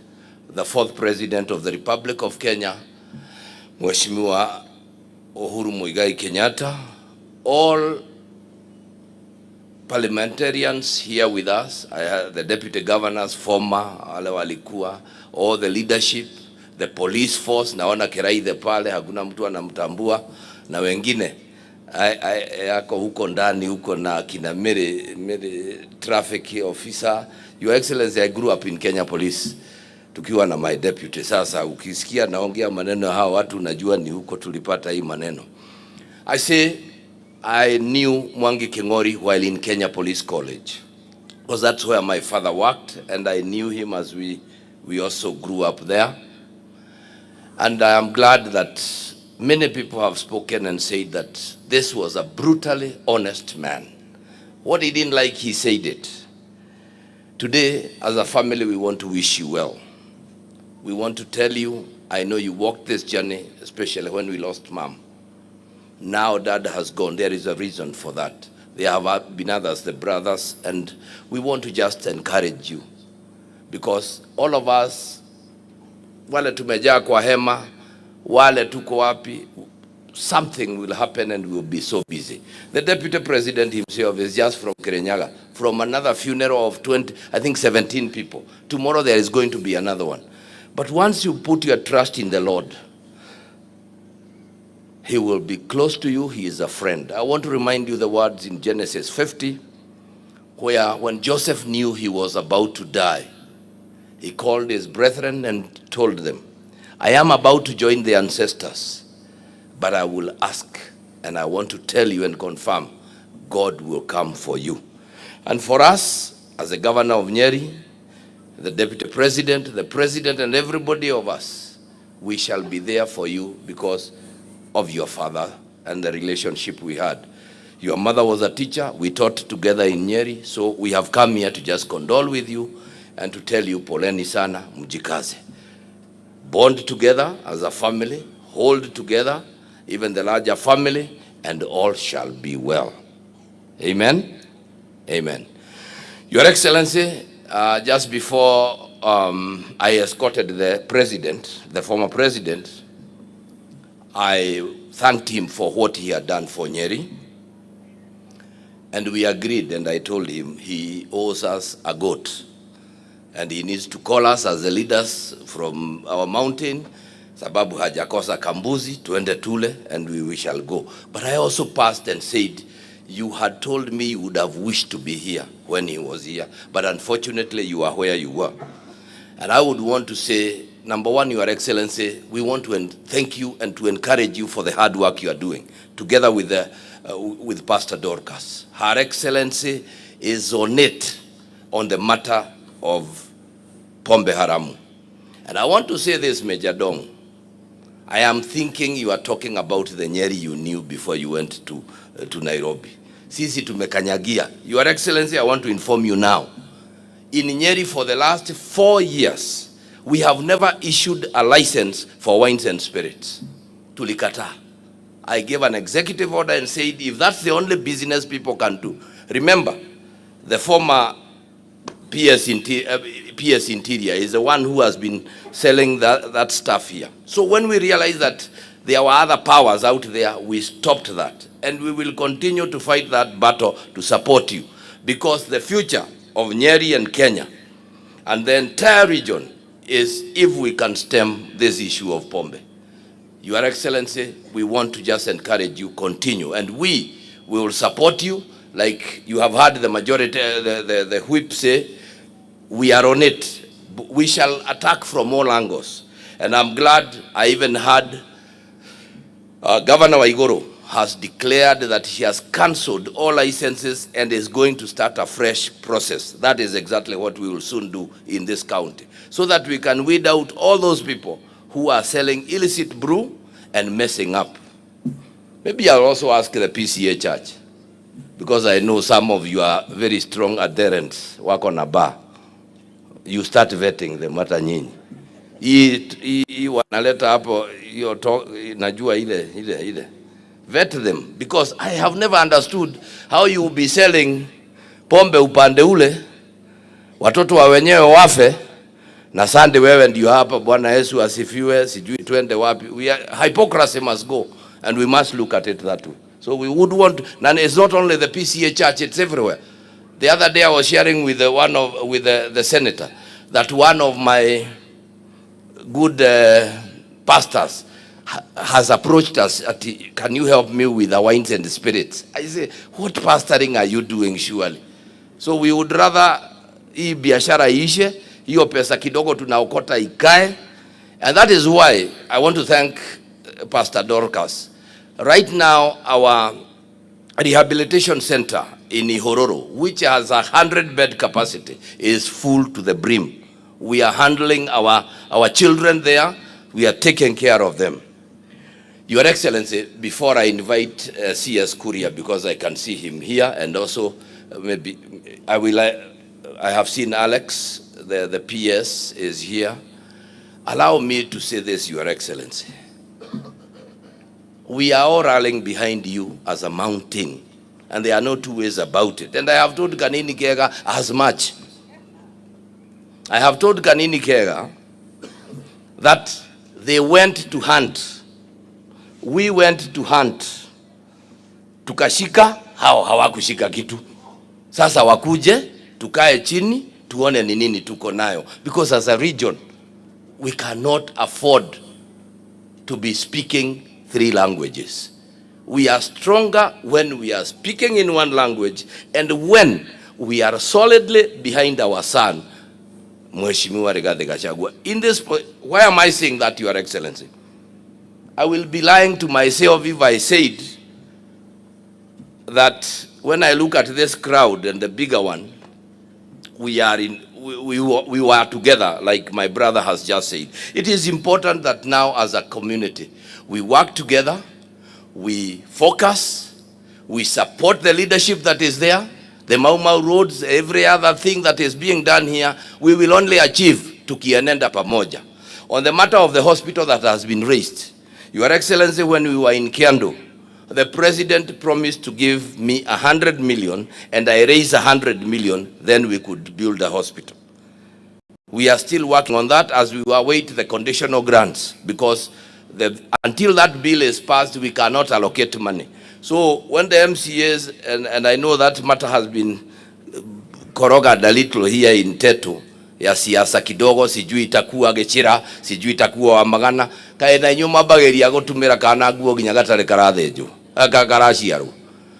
the fourth president of the Republic of Kenya, Mheshimiwa Uhuru Muigai Kenyatta, all parliamentarians here with us, the deputy governors, former, wale walikuwa, all the leadership, the police force, naona Kiraithe pale, hakuna mtu anamtambua, na wengine, yako huko ndani, huko na kina Mary traffic officer. Your Excellency, I grew up in Kenya Police, tukiwa na my deputy. Sasa ukisikia naongea maneno hawa watu unajua ni huko tulipata hii maneno. I say, I knew Mwangi King'ori while in Kenya Police College, because that's where my father worked, and I knew him as we also grew up there. And I am glad that many people have spoken and said that this was a brutally honest man. What he didn't like, he said it. Today, as a family, we want to wish you well. We want to tell you, I know you walked this journey, especially when we lost Mom. Now Dad has gone. There is a reason for that. There have been others, the brothers, and we want to just encourage you. Because all of us, wale tumejaa kwa hema, wale tuko wapi, something will happen and we'll be so busy. The Deputy President himself is just from Kirinyaga, from another funeral of 17 people. Tomorrow there is going to be another one. But once you put your trust in the Lord, He will be close to you. He is a friend. I want to remind you the words in Genesis 50, where when Joseph knew he was about to die, he called his brethren and told them, I am about to join the ancestors, but I will ask, and I want to tell you and confirm, God will come for you. And for us, as the governor of Nyeri, the deputy president, the president, and everybody of us, we shall be there for you because of your father and the relationship we had. Your mother was a teacher. We taught together in Nyeri. So we have come here to just condole with you and to tell you, poleni sana, mjikaze. Bond together as a family, hold together, even the larger family, and all shall be well. Amen? Amen. Your Excellency, just before I escorted the president, the former president, I thanked him for what he had done for Nyeri. And we agreed, and I told him he owes us a goat. And he needs to call us as the leaders from our mountain, sababu hajakosa kambuzi, tuende tule, and we shall go. But I also passed and said, you had told me you would have wished to be here when he was here, but unfortunately you are where you were. And I would want to say, number one, Your Excellency, we want to thank you and to encourage you for the hard work you are doing, together with Pastor Dorcas. Her Excellency is on it on the matter of Pombe Haramu. And I want to say this, Major Dong. I am thinking you are talking about the Nyeri you knew before you went to Nairobi. Sisi tumekanyagia. Your Excellency, I want to inform you now. In Nyeri for the last 4 years, we have never issued a license for wines and spirits. Tulikata. I gave an executive order and said, if that's the only business people can do. Remember, the former PS Interior is the one who has been selling that stuff here. So when we realized that there were other powers out there, we stopped that. And we will continue to fight that battle to support you. Because the future of Nyeri and Kenya and the entire region is if we can stem this issue of Pombe. Your Excellency, we want to just encourage you, continue. And we will support you, like you have heard the majority, the whip say, we are on it. We shall attack from all angles. And I'm glad I even heard Governor Waiguru has declared that he has cancelled all licenses and is going to start a fresh process. That is exactly what we will soon do in this county, so that we can weed out all those people who are selling illicit brew and messing up. Maybe I'll also ask the PCA church, because I know some of you are very strong adherents, work on a bar. You start vetting them hata nyinyi. Hii wanaleta hapo, najua ile. Vet them, because I have never understood how you will be selling pombe upande ule, watoto wa wenyewe wafe, na Sunday wewe ndio hapa, Bwana Yesu asifiwe, sijui twende wapi. Hypocrisy must go, and we must look at it that way. So we would want, and it's not only the PCA church, it's everywhere. The other day I was sharing with the senator that one of my good pastors has approached us, can you help me with the wines and the spirits? I say, what pastoring are you doing surely? So we would rather hii biashara ishe, hiyo pesa kidogo tunaokota ikae. And that is why I want to thank Pastor Dorcas. Right now, our rehabilitation center in Ihororo, which has 100-bed capacity, is full to the brim. We are handling our children there. We are taking care of them. Your Excellency, before I invite CS Kuria, because I can see him here, and also maybe I have seen Alex, the PS is here. Allow me to say this, Your Excellency. We are all rallying behind you as a mountain, and there are no two ways about it. And I have told Kanini Kega as much. I have told Kanini Kega that they went to hunt. We went to hunt. Tukashika, hao hawakushika kitu. Sasa wakuje, tukae chini, tuone ni nini tuko nayo. Because as a region, we cannot afford to be speaking 3 languages. We are stronger when we are speaking in one language, and when we are solidly behind our son, Mheshimiwa Rigathi Gachagua. In this, why am I saying that, Your Excellency? I will be lying to myself if I said that when I look at this crowd and the bigger one, we were together, like my brother has just said. It is important that now as a community, we work together, we focus, We support the leadership that is there. The Mau Mau roads, every other thing that is being done here, we will only achieve tukienenda pamoja. On the matter of the hospital that has been raised, Your Excellency, when we were in Kiando, the President promised to give me 100 million, and I raised 100 million, then we could build a hospital. We are still working on that as we await the conditional grants, because until that bill is passed, we cannot allocate money. So when the MCAs, and I know that matter has been koroga a little here in Tetu, ya siasa kidogo, sijui itakuwa Gachira, sijui itakuwa Wamagana, kaena nyuma bageria gutumira kana guo ginya gatare karathenjo akagaraciaru.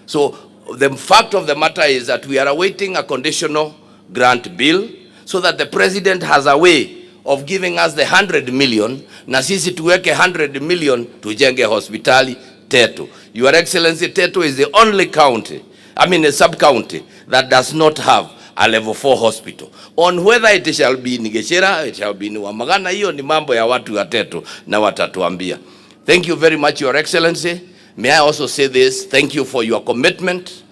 So the fact of the matter is that we are awaiting a conditional grant bill, so that the President has a way of giving us the 100 million, na sisi tuweke 100 million tujenge hospitali Tetu. Your Excellency, Tetu is the only county, a sub-county, that does not have a level 4 hospital. On whether it shall be in Gachira, it shall be in Wamagana, hiyo ni mambo ya watu wa Tetu na watatuambia. Thank you very much, Your Excellency. May I also say this, thank you for your commitment.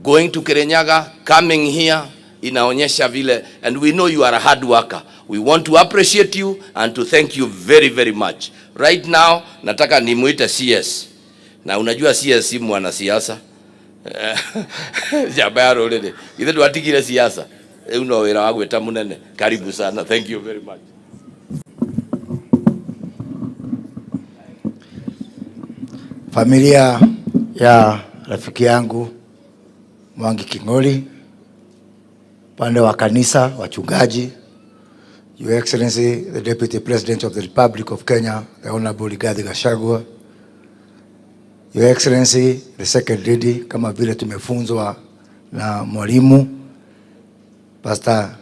Going to Kirinyaga, coming here, inaonyesha vile, and we know you are a hard worker. We want to appreciate you and to thank you very, very much. Right now, nataka nimuite CS. Na unajua CS si mwanasiasa. Jabaro lele. Ile tuatikile siasa. Uno wera wangu etamunene. Karibu sana. Thank you very much. Familia ya rafiki yangu Mwangi King'ori, pande wa kanisa, wachungaji, Your Excellency, the Deputy President of the Republic of Kenya, the Honorable Gachagua, Your Excellency, the Second Lady, kama vile tumefunzwa na mwalimu, Pastor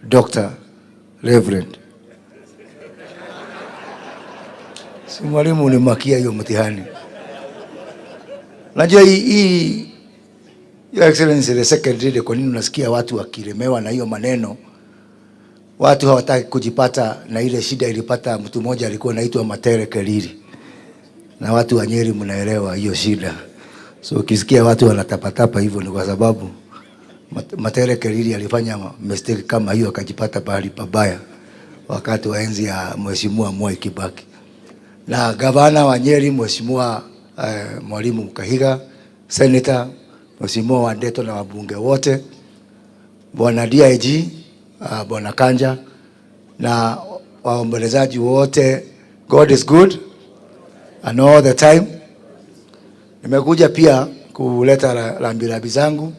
Dr. Reverend. Si mwalimu ulimwakia hiyo mtihani. Najua hii Your Excellency, the Second Lady, kwa nini unasikia watu wakilemewa na hiyo maneno? Watu hawataki kujipata na ile shida ilipata mtu mmoja alikuwa anaitwa Matere Keliri. Na watu wa Nyeri mnaelewa hiyo shida. So ukisikia watu wanatapatapa hivyo ni kwa sababu Matere Keliri alifanya mistake kama hiyo akajipata pahali pabaya wakati wa enzi ya Mheshimiwa Mwai Kibaki. Na gavana wa Nyeri Mheshimiwa Mwalimu Kahiga, Senator Mheshimiwa Wandeto na wabunge wote, Bwana DIG, Bwana Kanja na waombolezaji wote, God is good and all the time. Nimekuja pia kuleta rambirambi zangu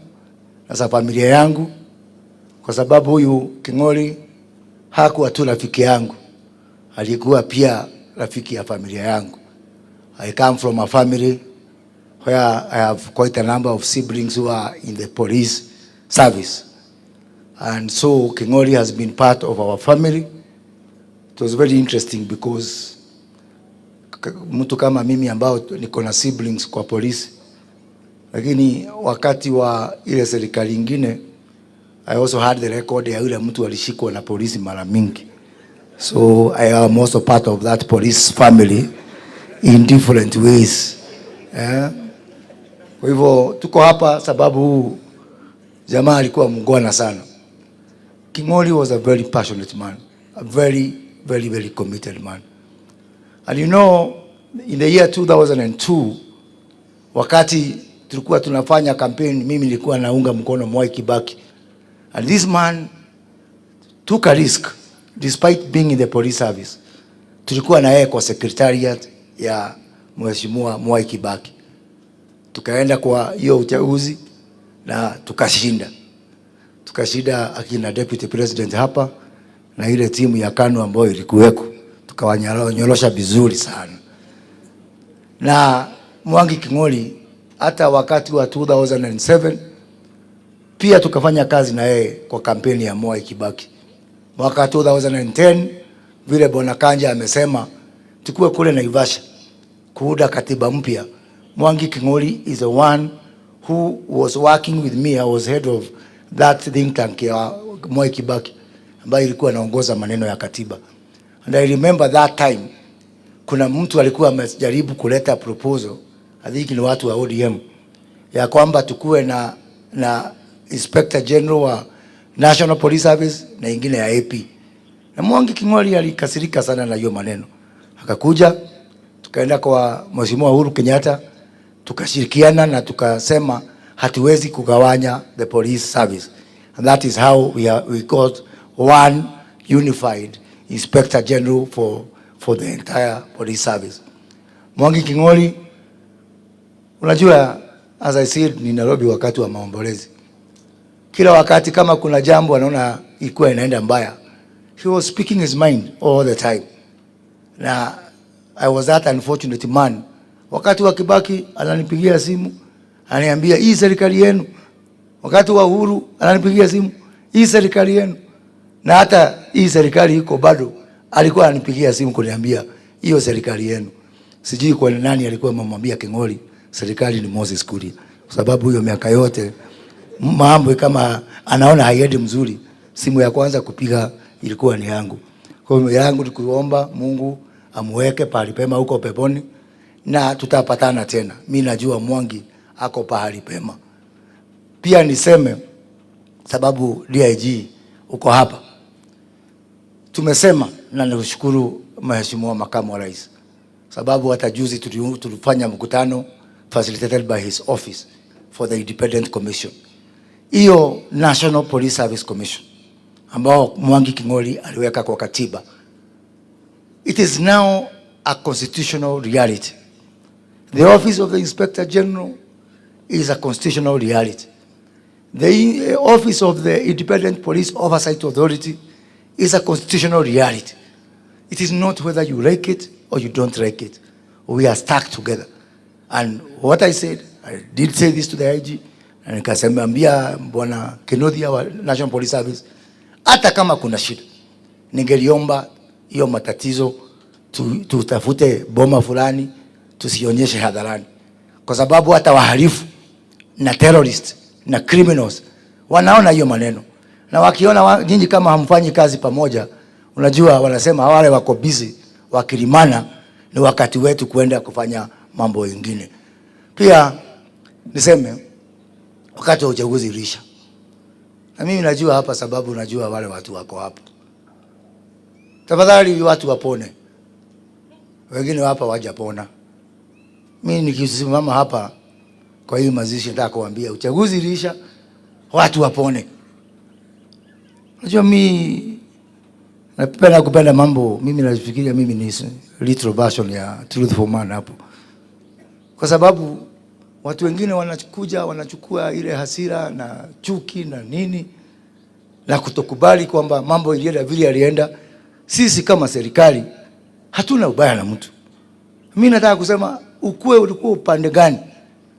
na za familia yangu, kwa sababu huyu King'ori hakuwa tu rafiki yangu, alikuwa pia rafiki ya familia yangu. I come from a family where I have quite a number of siblings who are in the police service. And so King'ori has been part of our family. It was very interesting because mtu kama mimi ambao niko na siblings kwa polisi, lakini wakati wa ile serikali nyingine I also had the record ya yule mtu alishikwa na polisi mara mingi. So I am also part of that police family in different ways. Kwa hivyo tuko hapa sababu jamaa alikuwa mngwana sana. King'ori was a very passionate man, a very, very, very committed man. And you know, in the year 2002, wakati tulikuwa tunafanya campaign, mimi nilikuwa naunga mkono Mwai Kibaki. And this man took a risk despite being in the police service. Tulikuwa na yeye kwa secretariat ya Mheshimiwa Mwai Kibaki. Tukaenda kwa hiyo uchaguzi na tukashinda. Tukashinda akina Deputy President hapa na ile timu ya KANU ambayo ilikuweko. Tukawanyorosha vizuri sana. Na Mwangi King'ori hata wakati wa 2007 pia tukafanya kazi na yeye kwa kampeni ya Mwai Kibaki. Mwaka 2010 vile Bwana Kanja amesema tukue kule Naivasha kuunda katiba mpya. Mwangi King'ori is the one who was working with me. I was head of that think tank ya Mwai Kibaki ambayo ilikuwa inaongoza maneno ya katiba. And I remember that time kuna mtu alikuwa amejaribu kuleta proposal, I think ni watu wa ODM, ya kwamba tukue na Inspector General wa National Police Service na ingine ya AP. Na Mwangi King'ori alikasirika sana na hiyo maneno. Akakuja, tukaenda kwa Mheshimiwa Uhuru Kenyatta, tukashirikiana na tukasema hatuwezi kugawanya the police service. And that is how we got one unified Inspector General for the entire police service. Mwangi King'ori, unajua, as I said, ni Nairobi wakati wa maombolezi. Kila wakati kama kuna jambo anaona ilikuwa inaenda mbaya, he was speaking his mind all the time. Na I was that unfortunate man. Wakati wa Kibaki ananipigia simu, ananiambia hii serikali yenu. Wakati wa Uhuru ananipigia simu, hii serikali yenu. Na hata hii serikali iko bado alikuwa ananipigia simu kuniambia hiyo serikali yenu. Sijui kwa nani alikuwa amemwambia King'ori serikali ni Moses Kuria. Kwa sababu hiyo miaka yote mambo kama anaona haiendi mzuri, simu ya kwanza kupiga ilikuwa ni yangu. Kwa hiyo yangu ni kuomba Mungu amweke pahali pema huko peponi na tutapatana tena. Mimi najua Mwangi ako pahali pema. Pia niseme sababu DIG uko hapa. Tumesema na nashukuru Mheshimiwa Makamu wa Rais. Sababu hata juzi tulifanya mkutano facilitated by his office for the Independent Commission. Hiyo National Police Service Commission ambao Mwangi King'ori aliweka kwa katiba. It is now a constitutional reality. The office of the Inspector General is a constitutional reality. The office of the Independent Police Oversight Authority is a constitutional reality. It is not whether you like it or you don't like it. We are stuck together. And what I said, I did say this to the IG, na nikasemambia Bwana Kenothi wa National Police Service, hata kama kuna shida, ningeliomba hiyo matatizo tutafute boma fulani, tusionyeshe hadharani. Kwa sababu hata wahalifu na terrorist na criminals wanaona hiyo maneno. Na wakiona nyinyi kama hamfanyi kazi pamoja, unajua wanasema wale wako busy wakilimana, ni wakati wetu kwenda kufanya mambo mengine. Pia niseme wakati wa uchaguzi ilisha. Na mimi najua hapa sababu najua wale watu wako hapa. Tafadhali watu wapone. Wengine hapa wajapona. Mimi nikisimama hapa kwa hii mazishi nataka kuambia uchaguzi ilisha, watu wapone. Unajua mimi napenda kupenda mambo, mimi nafikiria mimi ni little version ya Truthful Man hapo. Kwa sababu watu wengine wanakuja wanachukua ile hasira na chuki na nini na kutokubali kwamba mambo ilienda vile yalienda. Sisi kama serikali hatuna ubaya na mtu. Mimi nataka kusema ulikuwa upande gani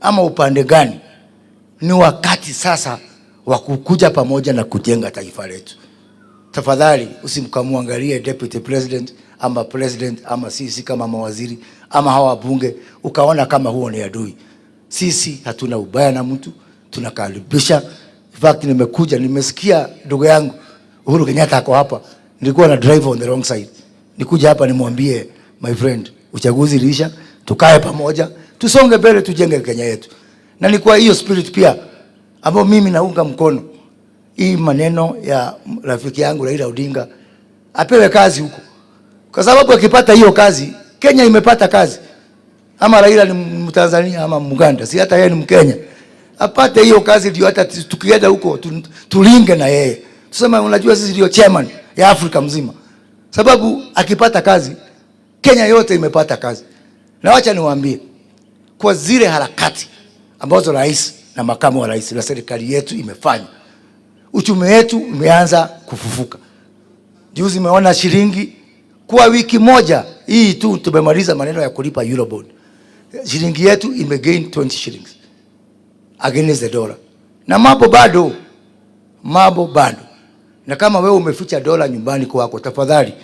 ama upande gani, ni wakati sasa wa kukuja pamoja na kujenga taifa letu. Tafadhali usimkamwangalie deputy president ama president ama sisi kama mawaziri ama hawa bunge ukaona kama huo ni adui. Sisi hatuna ubaya na mtu, tunakaribisha. In fact nimekuja nimesikia ndugu yangu Uhuru Kenyatta ako hapa, nilikuwa na drive on the wrong side. Nikuja hapa nimwambie my friend, uchaguzi ilisha, tukae pamoja, tusonge mbele, tujenge Kenya yetu. Na ni kwa hiyo spirit pia ambao mimi naunga mkono hii maneno ya rafiki yangu Raila Odinga apewe kazi huko. Kwa sababu akipata hiyo kazi, Kenya imepata kazi. Ama Raila ni Mtanzania ama Muganda, si hata yeye ni Mkenya. Apate hiyo kazi ndio hata tukienda huko tulinge na yeye. Tuseme unajua sisi ndio chairman ya Afrika mzima. Sababu akipata kazi, Kenya yote imepata kazi. Na wacha niwaambie, kwa zile harakati ambazo rais na makamu wa rais na serikali yetu imefanya, uchumi wetu umeanza kufufuka. Juzi umeona shilingi kwa wiki moja hii tu tumemaliza maneno ya kulipa Eurobond. Shilingi yetu imegain 20 shillings against the dollar. Na mambo bado. Na kama wewe umeficha dola nyumbani kwako, tafadhali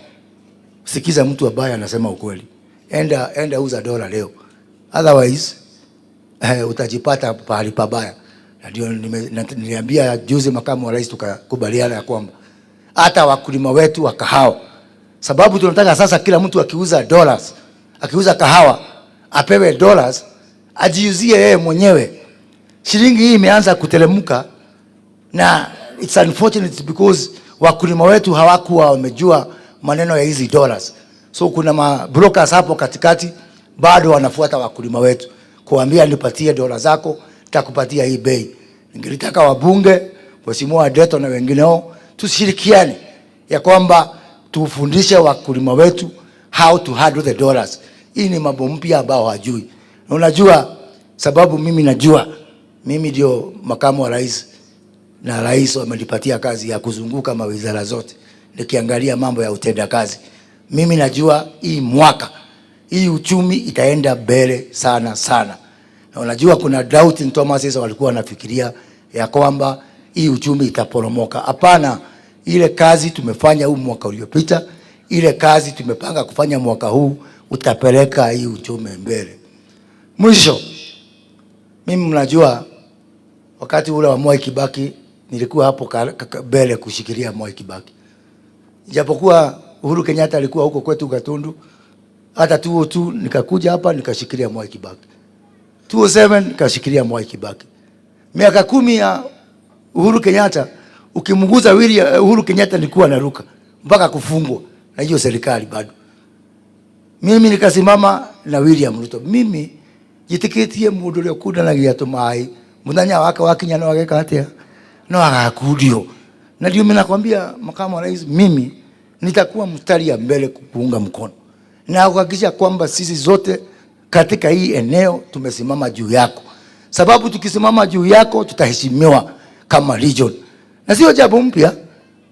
sikiza mtu ambaye anasema ukweli. Enda uza dola leo. Otherwise utajipata pahali pabaya. Na ndio niliambia juzi makamu wa rais tukakubaliana ya kwamba hata wakulima wetu wa kahawa, sababu tunataka sasa kila mtu akiuza dollars, akiuza kahawa apewe dollars, ajiuzie yeye mwenyewe. shilingi hii imeanza kuteremka, na it's unfortunate because wakulima wetu hawakuwa wamejua maneno ya hizi dollars. So kuna brokers hapo katikati bado wanafuata wakulima wetu kuambia nipatie dola zako, nitakupatia hii bei. Ningelitaka wabunge, Mheshimiwa Tetu na wengineo tushirikiane ya kwamba tufundishe wakulima wetu how to handle the dollars. Hii ni mambo mpya ambao hajui. Na unajua sababu mimi najua, mimi ndio makamu wa rais na rais amenipatia kazi ya kuzunguka mawizara zote nikiangalia mambo ya utenda kazi. Mimi najua hii mwaka hii uchumi itaenda mbele sana sana. Na unajua kuna doubting Thomas sasa walikuwa wanafikiria ya kwamba hii uchumi itaporomoka. Hapana, ile kazi tumefanya huu mwaka uliopita, ile kazi tumepanga kufanya mwaka huu utapeleka hii uchumi mbele. Mwisho, mimi mnajua wakati ule wa Mwai Kibaki nilikuwa hapo mbele kushikilia Mwai Kibaki. Japokuwa Uhuru Kenyatta alikuwa huko kwetu Gatundu, hata 2002 nikakuja hapa nikashikilia Mwai Kibaki. 2007 nikashikilia Mwai Kibaki. Miaka 10 ya Uhuru Kenyatta, ukimguza Uhuru Kenyatta nilikuwa naruka mpaka kufungwa na hiyo serikali bado. Mimi nikasimama na William Ruto. Mimi jitikitie mundu ule kuda na giatu mai muthanya wake wakinya no ageka atia no agakudio. Na ndio mimi nakwambia makamu wa rais, mimi nitakuwa mstari ya mbele kuunga mkono na kuhakikisha kwamba sisi zote katika hii eneo tumesimama juu yako, sababu tukisimama juu yako tutaheshimiwa kama region. Na sio jambo mpya,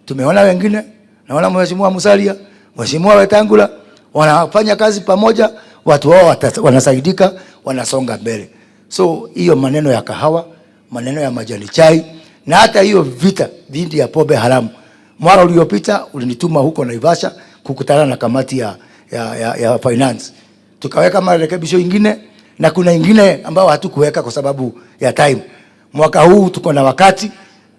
tumeona wengine, naona Mheshimiwa Musalia, Mheshimiwa Wetangula wanafanya kazi pamoja, watu wao wanasaidika, wanasonga mbele. So hiyo maneno ya kahawa, maneno ya majani chai, na hata hiyo vita dhidi ya pombe haramu, mwaka uliopita ulinituma huko Naivasha kukutana na kamati ya finance. Tukaweka marekebisho ingine na kuna ingine ambao hatukuweka kwa sababu ya time. Mwaka huu tuko na wakati,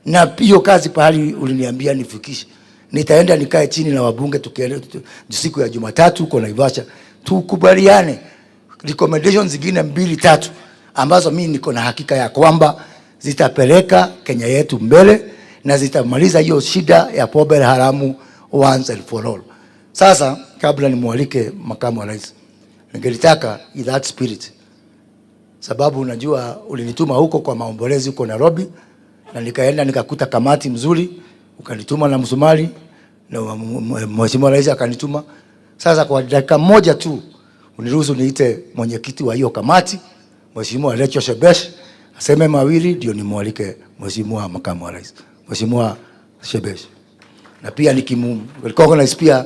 na hiyo kazi pahali uliniambia nifikishe, nitaenda nikae chini na wabunge tukienda siku ya Jumatatu huko Naivasha, tukubaliane recommendations zingine 2-3 ambazo mimi niko na hakika ya kwamba zitapeleka Kenya yetu mbele na zitamaliza hiyo shida ya pombe haramu once and for all. Sasa kabla nimwalike makamu wa rais, ningelitaka in that spirit, sababu unajua ulinituma huko kwa maombolezi huko Nairobi, na nikaenda nikakuta kamati mzuri, ukanituma na Msumali na Mheshimiwa rais akanituma. Sasa kwa dakika moja tu uniruhusu niite mwenyekiti wa hiyo kamati, Mheshimiwa Lecho Shebesh, aseme mawili ndio nimwalike Mheshimiwa makamu wa rais. Mheshimiwa Shebesh. Na pia recognize pia,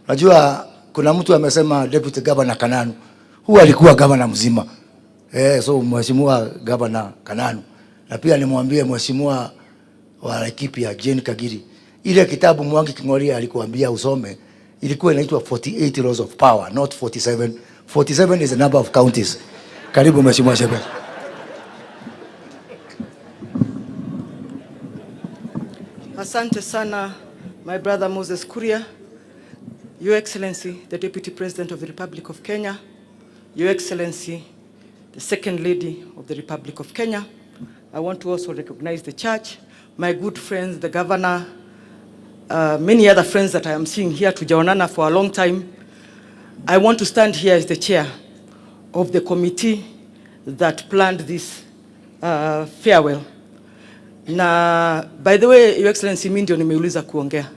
unajua kuna mtu amesema Deputy Governor Kananu, huyu alikuwa governor mzima. So Mheshimiwa Governor Kananu. Na pia nimwambie Mheshimiwa wa Laikipia Jane Kagiri, ile kitabu Mwangi Kingoria alikuambia usome, ilikuwa inaitwa 48 Laws of Power, not 47. 47 is the number of counties. Karibu Mheshimiwa Shebesh. Asante sana, my brother Moses Kuria, Your Excellency, the Deputy President of the Republic of Kenya, Your Excellency, the Second Lady of the Republic of Kenya. I want to also recognize the church, my good friends, the governor, many other friends that I am seeing here, tujaonana for a long time. I want to stand here as the chair of the committee that planned this farewell. Na, by the way, Your Excellency, mimi ndio nimeuliza kuongea,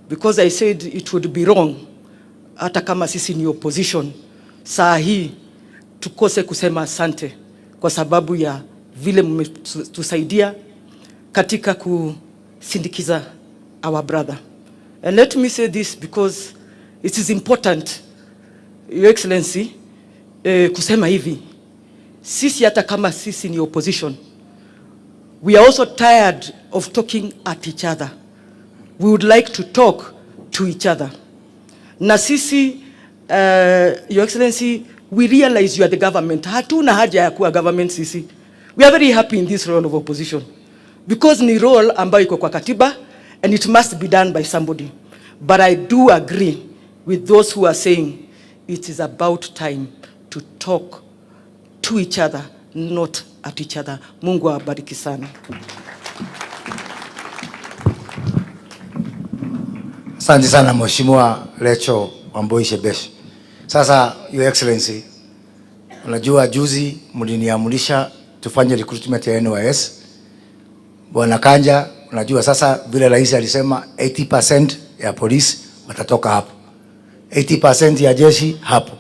because I said it would be wrong hata kama sisi ni opposition saa hii tukose kusema asante kwa sababu ya vile mmetusaidia katika kusindikiza our brother. And let me say this because it is important, Your Excellency, kusema hivi, sisi hata kama sisi ni opposition, we are also tired of talking at each other. We would like to talk to each other. Na sisi, Your Excellency, we realize you are the government. Hatuna haja ya kuwa government sisi. We are very happy in this role of opposition. Because ni role ambayo iko kwa katiba and it must be done by somebody. But I do agree with those who are saying it is about time to talk to each other not at each other. Mungu awabariki sana. Asante sana Mheshimiwa Lecho Wamboi Shebesh. Sasa Your Excellency, unajua juzi mliniamulisha tufanye recruitment ya NYS. Bwana Kanja, unajua sasa vile rais alisema 80% ya polisi watatoka hapo. 80% ya jeshi hapo.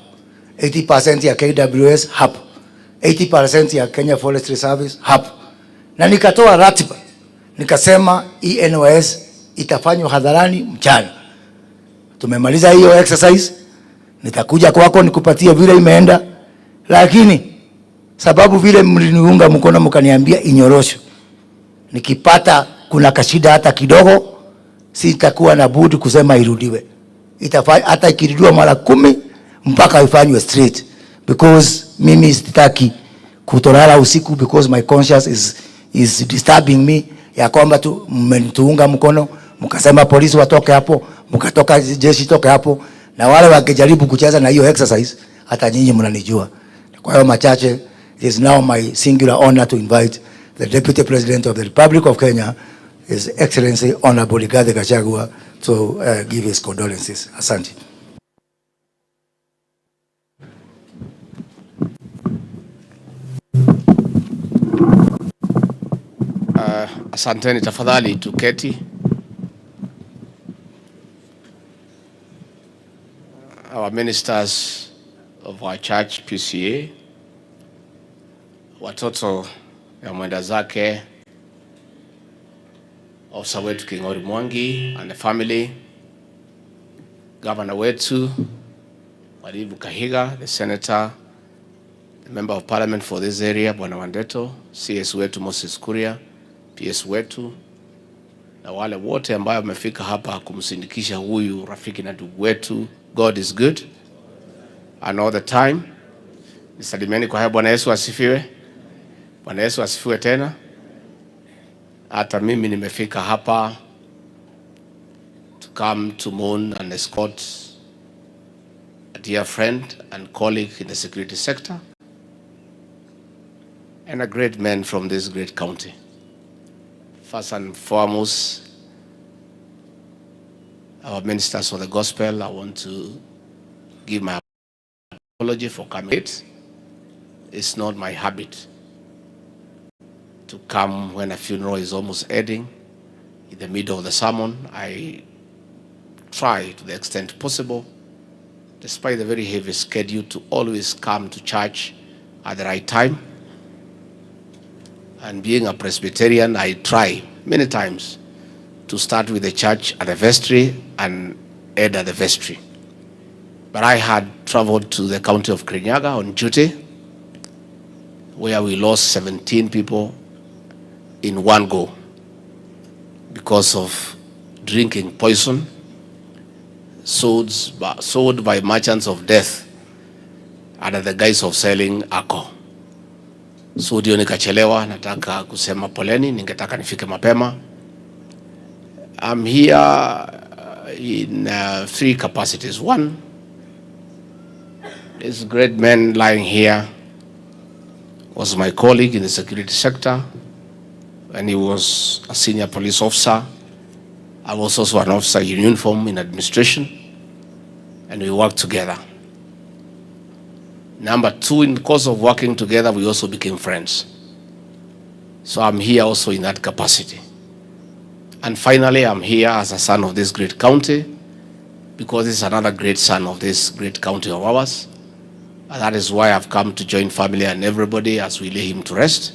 80% ya KWS hapo. 80% ya Kenya Forestry Service hapo. Na nikatoa ratiba. Nikasema NYS itafanywa hadharani mchana. Tumemaliza hiyo exercise. Nitakuja kwako nikupatie vile imeenda. Lakini sababu vile mliniunga mkono mkaniambia inyorosho. Nikipata kuna kashida hata kidogo, sitakuwa na budi kusema irudiwe. Itafanya hata ikirudiwa mara 10 mpaka ifanywe straight, because mimi sitaki kutolala usiku, because my conscience is disturbing me, ya kwamba tu mmenituunga mkono mkasema polisi watoke hapo, mkatoka jeshi toke hapo, na wale wakijaribu kucheza na hiyo exercise hata nyinyi mnanijua. Kwa hiyo machache, it is now my singular honor to invite the Deputy President of the Republic of Kenya, His Excellency Honorable Gachagua, to give his condolences. Asante. Asanteni, tafadhali tuketi. Our ministers of our church PCA, watoto ya mwenda zake, ofisa wetu King'ori Mwangi and the family, governor wetu Mwalimu Kahiga, the senator, the member of parliament for this area Bwana Wandeto, CS wetu Moses Kuria, PS wetu, na wale wote ambao wamefika hapa kumsindikisha huyu rafiki na ndugu wetu. God is good and all the time. Nisalimieni kwa haya. Bwana Yesu asifiwe. Bwana Yesu asifiwe tena. Hata mimi nimefika hapa to come to mourn and escort a dear friend and colleague in the security sector and a great man from this great county. First and foremost, our ministers for the gospel, I want to give my apology for coming late. It's not my habit to come when a funeral is almost ending. In the middle of the sermon, I try to the extent possible, despite the very heavy schedule, to always come to church at the right time. And being a Presbyterian, I try many times to start with the church at the vestry and end at the vestry. But I had traveled to the county of Kirinyaga on duty, where we lost 17 people in one go because of drinking poison sold by merchants of death under the guise of selling alcohol. So ndio nikachelewa. Nataka kusema poleni, ningetaka nifike mapema. I'm here in 3 capacities. One, this great man lying here was my colleague in the security sector, and he was a senior police officer. I was also an officer in uniform in administration, and we worked together. Number 2, in the course of working together, we also became friends. So I'm here also in that capacity. And finally, I'm here as a son of this great county, because this is another great son of this great county of ours. And that is why I've come to join family and everybody as we lay him to rest.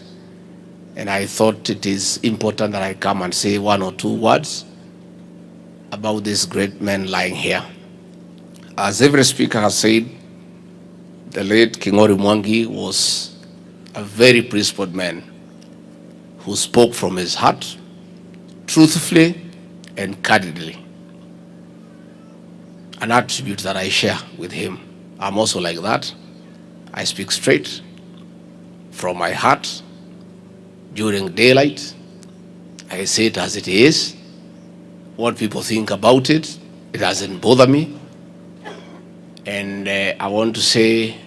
And I thought it is important that I come and say 1 or 2 words about this great man lying here. As every speaker has said, the late King'ori Mwangi was a very principled man who spoke from his heart, truthfully and candidly. An attribute that I share with him. I'm also like that. I speak straight from my heart during daylight. I say it as it is. What people think about it, it doesn't bother me. And I want to say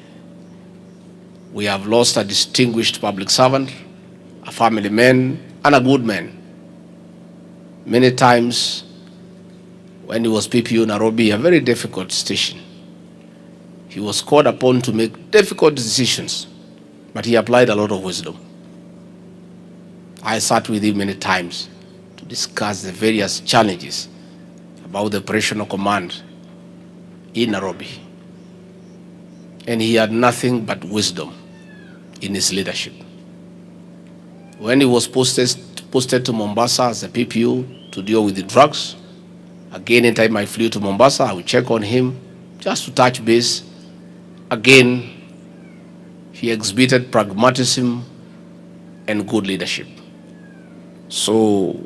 We have lost a distinguished public servant, a family man, and a good man. Many times, when he was PPU Nairobi, a very difficult station, he was called upon to make difficult decisions, but he applied a lot of wisdom. I sat with him many times to discuss the various challenges about the operational command in Nairobi. And he had nothing but wisdom in his leadership. When he was posted to Mombasa as a PPU to deal with the drugs, again, anytime I flew to Mombasa, I would check on him just to touch base. Again, he exhibited pragmatism and good leadership. So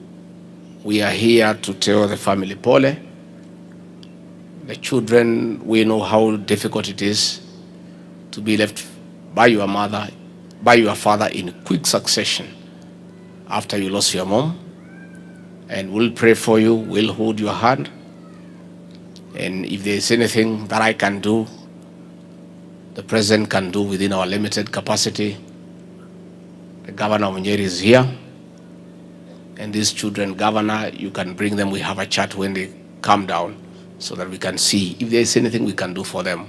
we are here to tell the family pole. The children, we know how difficult it is to be left by your mother, by your father in quick succession after you lost your mom. And we'll pray for you, we'll hold your hand. And if there's anything that I can do, the president can do within our limited capacity, the governor of Nyeri is here. And these children, governor, you can bring them, we have a chat when they come down so that we can see if there's anything we can do for them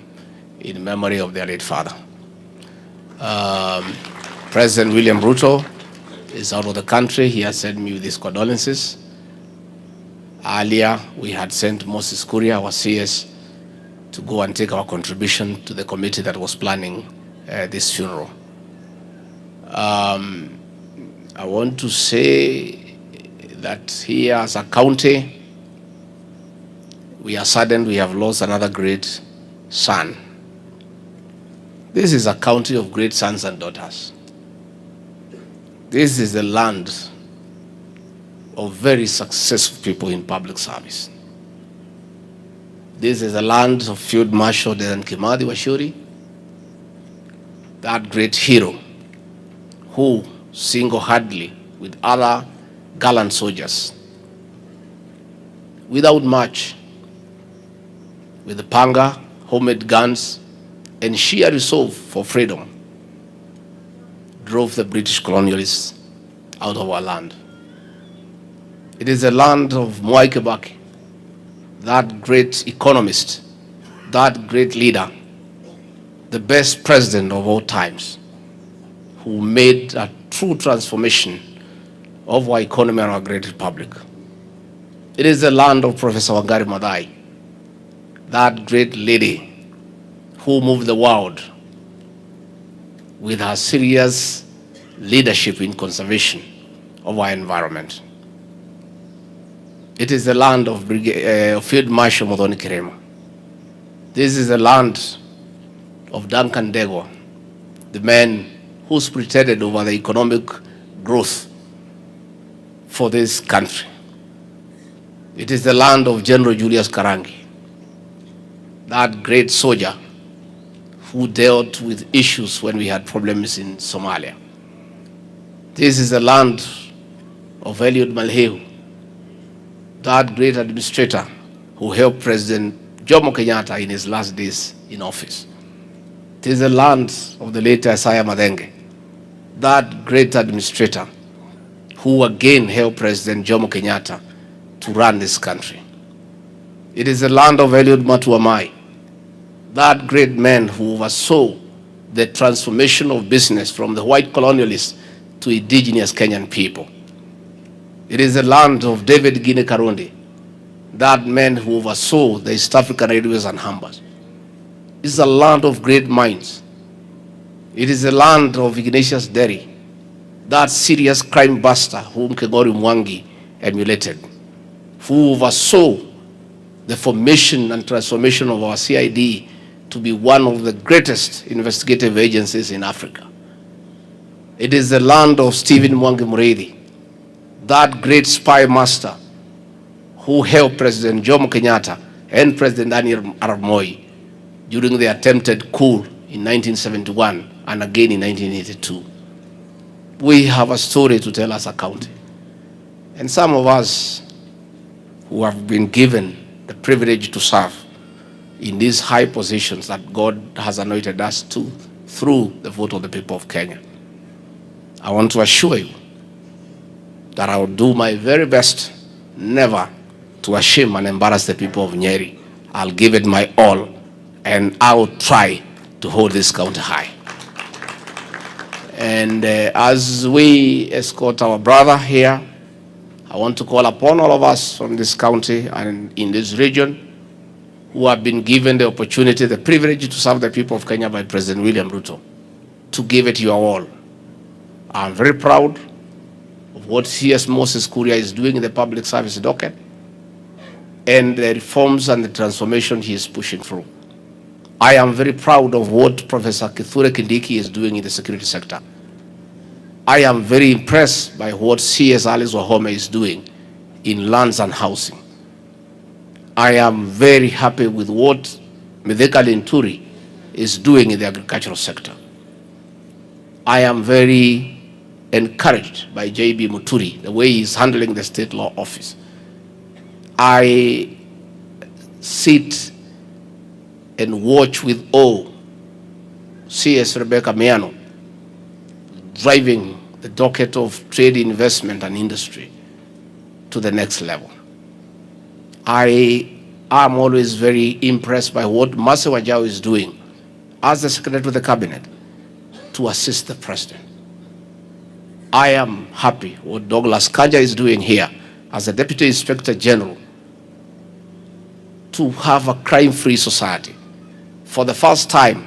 in memory of their late father. President William Ruto is out of the country. He has sent me with his condolences. Earlier, we had sent Moses Kuria, our CS, to go and take our contribution to the committee that was planning this funeral. I want to say that here as a county, we are saddened we have lost another great son. This is a county of great sons and daughters. This is the land of very successful people in public service. This is the land of Field Marshal Dedan Kimathi Washuri, that great hero who single-handedly, with other gallant soldiers, without much, with the panga, homemade guns, and sheer resolve for freedom, drove the British colonialists out of our land. It is the land of Mwai Kibaki, that great economist, that great leader, the best president of all times, who made a true transformation of our economy and our great republic. It is the land of Professor Wangari Maathai, that great lady who moved the world with her serious leadership in conservation of our environment. It is the land of Field Marshal Muthoni Kirema. This is the land of Duncan Dego, the man who pretended over the economic growth for this country. It is the land of General Julius Karangi, that great soldier who dealt with issues when we had problems in Somalia. This is the land of Eliud Malhehu, that great administrator who helped President Jomo Kenyatta in his last days in office. It is the land of the late Isaiah Madenge, that great administrator who again helped President Jomo Kenyatta to run this country. It is the land of Eliud Matuamai, that great man who oversaw the transformation of business from the white colonialists to indigenous Kenyan people. It is the land of David Gine Karundi, that man who oversaw the East African Railways and Hambas. It is a land of great minds. It is the land of Ignatius Derry, that serious crime buster whom Kegori Mwangi emulated, who oversaw the formation and transformation of our CID to be one of the greatest investigative agencies in Africa. It is the land of Stephen Mwangi Muriithi, that great spy master who helped President Jomo Kenyatta and President Daniel Arap Moi during the attempted coup in 1971 and again in 1982. We have a story to tell as a county. And some of us who have been given the privilege to serve in these high positions that God has anointed us to through the vote of the people of Kenya. I want to assure you that I will do my very best never to shame and embarrass the people of Nyeri. I'll give it my all, and I will try to hold this county high. And as we escort our brother here, I want to call upon all of us from this county and in this region who have been given the opportunity, the privilege to serve the people of Kenya by President William Ruto, to give it your all. I'm very proud of what CS Moses Kuria is doing in the public service docket and the reforms and the transformation he is pushing through. I am very proud of what Professor Kithure Kindiki is doing in the security sector. I am very impressed by what CS Alice Wahome is doing in lands and housing. I am very happy with what Mithika Linturi is doing in the agricultural sector. I am very encouraged by JB Muturi, the way he's handling the state law office. I sit and watch with awe CS Rebecca Miano driving the docket of trade, investment, and industry to the next level. I am always very impressed by what Mase Wajao is doing as the Secretary to the Cabinet to assist the President. I am happy what Douglas Kanja is doing here as the Deputy Inspector General to have a crime-free society. For the first time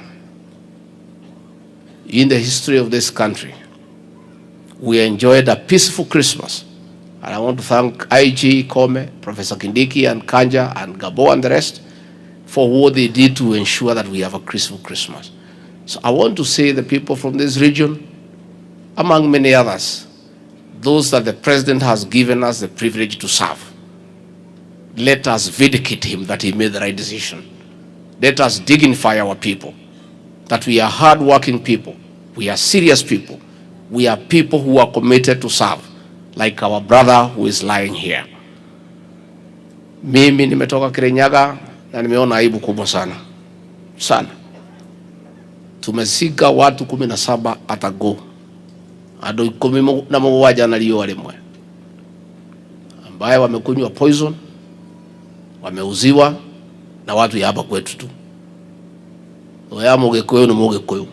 in the history of this country, we enjoyed a peaceful Christmas. And I want to thank IG, Kome, Professor Kindiki, and Kanja, and Gabo, and the rest for what they did to ensure that we have a peaceful Christmas. So I want to say the people from this region, among many others, those that the President has given us the privilege to serve, let us vindicate him that he made the right decision. Let us dignify our people, that we are hard-working people, we are serious people, we are people who are committed to serve, like our brother who is lying here. Mimi nimetoka Kirinyaga na nimeona aibu kubwa sana. Sana. Tumesika watu 17 atago. Ado 17 na lio walimwe. Ambaye wamekunywa poison, wameuziwa na watu ya hapa kwetu tu. Oya Mugikuyu ni Mugikuyu.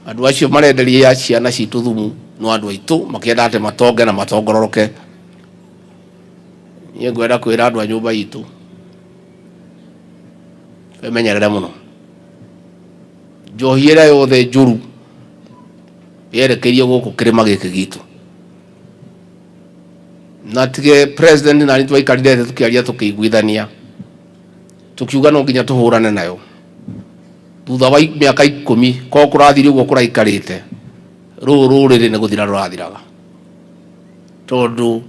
Andu acio marenderia ciana citu thumu no andu aitu makienda ate matonge na matongororoke. Niĩ ngwenda kwĩra andu a nyũmba itu twemenyerere muno. Njohi ĩrĩa yothe njũru yerekerio gũkũ kĩrĩma gĩkĩ gitu. Na tige President na nĩ twaikarire thĩ tukiaria tukĩiguithania tukiuga no nginya tuhũrane nayo. Thutha wa mĩaka 10 ko kũrathire ũguo kũraikarĩte rũrĩrĩ nĩ gũthira rũrathiraga, tondũ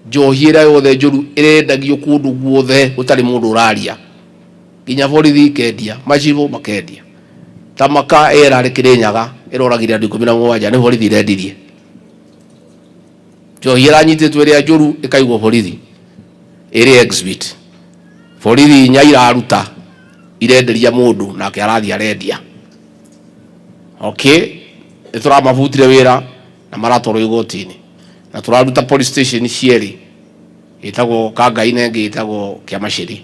njohi ĩrĩa yothe njũru ĩrendagio kũndũ guothe gũtarĩ mũndũ ũraria, nginya borithi ikendia, macibo makendia. Tamaka ĩrarĩ Kĩrĩnyaga ĩroragire andũ 17 nĩ borithi irendirie. Njohi ĩranyitĩtwo ĩrĩa njũru ĩkaigwo borithi ĩrĩ exhibit, borithi inya iraruta irenderia mundu nake arathia arendia. Okay, nĩtũramabutire wĩra na maratwarwo igoti-inĩ na tũraruta police station cierĩ, ĩtagwo Kangai na ĩngĩ ĩtagwo Kĩamacĩri,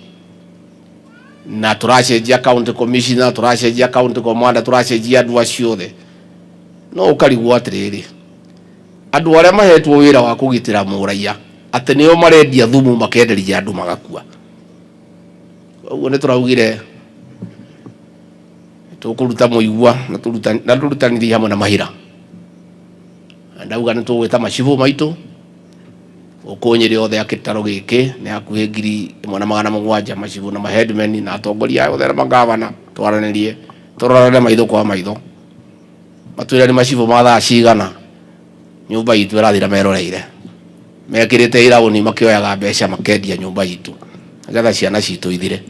na tũracenjia county commissioner, tũracenjia county commander, tũracenjia andũ acio othe. No ũkarigwo atĩrĩrĩ, andũ arĩa mahetwo wĩra wa kũgitĩra mũraiya atĩ nĩo marendia thumu makenderia andũ magakua. Ũguo nĩtũraugire tukuruta muigwa na turutanithia hamwe na mahira. Ndauga nĩ tũgwĩta macibu maitũ ũkũnyĩre othe akĩtaro gĩkĩ nĩ hakuhĩ 1,700 macibu na maheadmen na atongoria othe na magavana twaranĩrie tũrorane maitho kwa maitho matwĩre nĩ macibu ma thaa cigana nyũmba itũ ĩrathira meroreire mekĩrĩte iraũni makĩoyaga mbeca makendia nyũmba itũ nĩgetha ciana citũ ithire.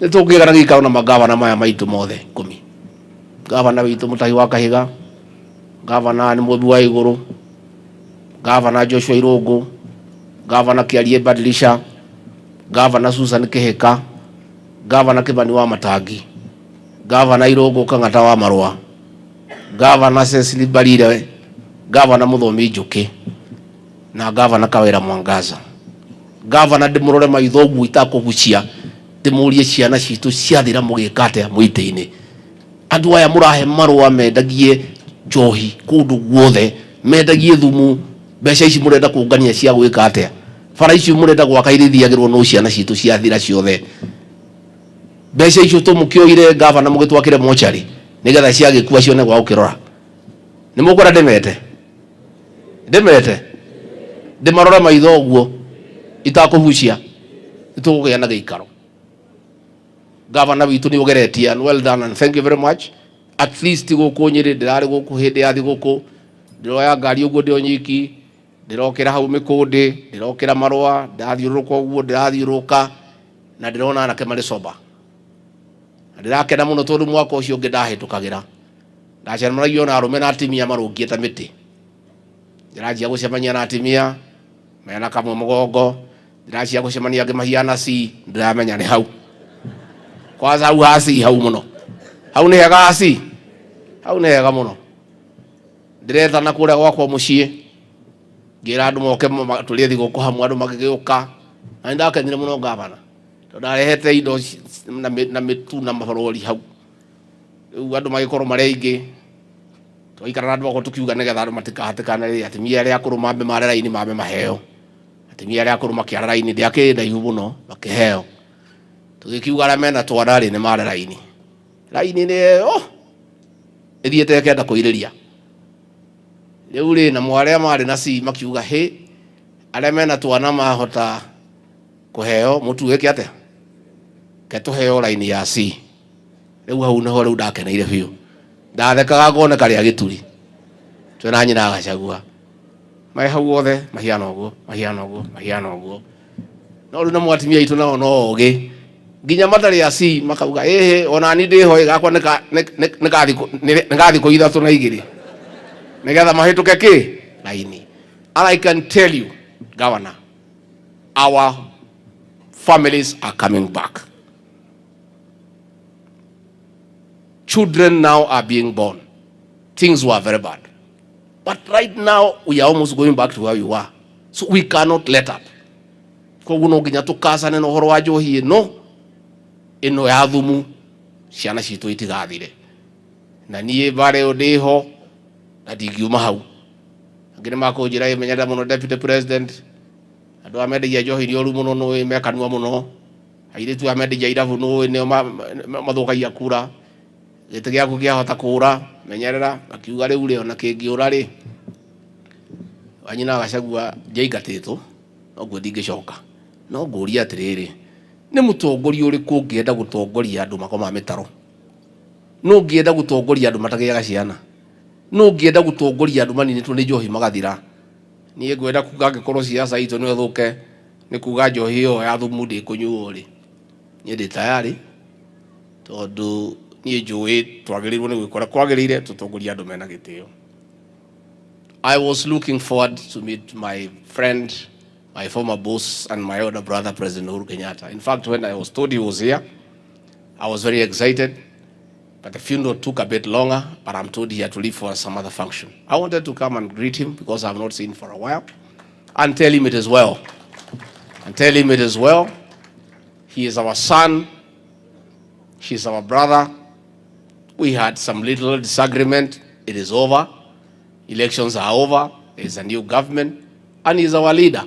Nĩtũngĩgana gĩikaro na magavana maya maitũ mothe 10. Gavana witũ Mutahi wa Kahiga, gavana nĩ Mũmbi wa Igũrũ, gavana Joshua Irũngũ, gavana Kĩarie Badilisha, gavana Susan Kĩhĩka, gavana Kĩbani wa Matangi, Governor Irogo Kangata wa Marua, Governor Cecily Barire, Governor Muthomi Njuki, na Governor Kawira Mwangaza. Governor ndimurore maitho gu itakugucia, ndimurie ciana citu ciathira mugikate muite-ini. Andu aya murahe marua mendagie njohi kundu guothe, mendagie thumu, mbeca ici murenda kungania cia gwika atia? Bara ici murenda gwaka irithiagirwo no ciana citu ciathira ciothe. Mbeca icio tumukioire Governor mugitwakire mochari nigetha ciagikua cione gwa ukirora. Nimukora ndemete ndimarora maitho guo itakuhucia itugugia na giikaro. Governor witu ni ugeretie, and well done and thank you very much. At least guku Nyeri ndirari guku hindi ya thiguku ndiroya ngari uguo ndio nyiki ndirokira hau mikundi ndirokira marua ndathiuruka uguo ndirathiuruka na ndirona anake mari soba. Ndirakena muno tondu mwaka ucio ungi ndahitukagira ndacemanagio na arume na atimia marungiete miti. Ndirajia gucemania na atimia mena kamwe mugongo, ndirajia gucemania ngimahiana si ndiramenya ni hau. Kwanza hau hasi hau muno, hau ni hega hasi, hau ni hega muno. Ndireta na kuria gwakwa mucii ngira andu moke tulie thiguku hamwe, andu magigiuka na ndakenire muno Governor tondu arehete indo na mitu na mabarori hau. Riu andu magikorwo mari aingi twaikara na andu ako tukiuga nigetha andu matikahatikana ri atimia aria akuru mambe mare raini mambe maheo, atimia aria akuru makiara raini ndiakenda ihu muno makiheo. Tugikiuga aria mena twana ri ni mare raini ni ithiete kenda kuiriria. Riu ri na mwaria mari na si makiuga he aria mena twana mahota kuheo mutuike atia ketuheo raini ya si. Riu hau niho riu ndakeneire biu, ndathekaga ngone karia gituri twena nyina Gachagua mai hau othe mahiana uguo no riu na mwatimia itu nao no ogi nginya matari ya si makauga ona ni ndiho gakwa nikathi kuithatu na igiri nigetha mahituke ki raini. And I can tell you, Governor, our families are coming back. Children now are being born. Things were very bad, but right now we are almost going back to where we were, so we cannot let up. Koguo no nginya tukasane no horo wa njohi ino ya thumu ciana citu itigathire. Na nie bare ndiho na ndingiuma hau ngire makunjira imenyera muno Deputy President, andu amendagia njohi ri oru muno no mekanua muno, airitu amendagia irabu no ne mathukagia kura gite giaku giahota kura menyerera. Akiuga riu ri ona kingiura ri wanyina Gachagua njaigatitwo no guo ndingicoka. No nguria atiriri, ni mutongoria uriku ngienda gutongoria andu makoma mitaro? No ngienda gutongoria andu matagiaga ciana? No ngienda gutongoria andu maninitwo ni njohi magathira? Nie ngwenda kuga ngikorwo siasa itu ni thuke ni kuga njohi yo ya thumu ndi kunyuo ri nie ndi tayari, tondu nie njui twagirirwo ni gwikora kwagirire tutongoria andu mena gitio. I was looking forward to meet my friend, my former boss and my older brother, President Uhuru Kenyatta. In fact, when I was told he was here, I was very excited, but the funeral took a bit longer, but I'm told he had to leave for some other function. I wanted to come and greet him because I've not seen him for a while, and tell him it is well. He is our son, he's our brother. We had some little disagreement. It is over. Elections are over. There's a new government, and he's our leader.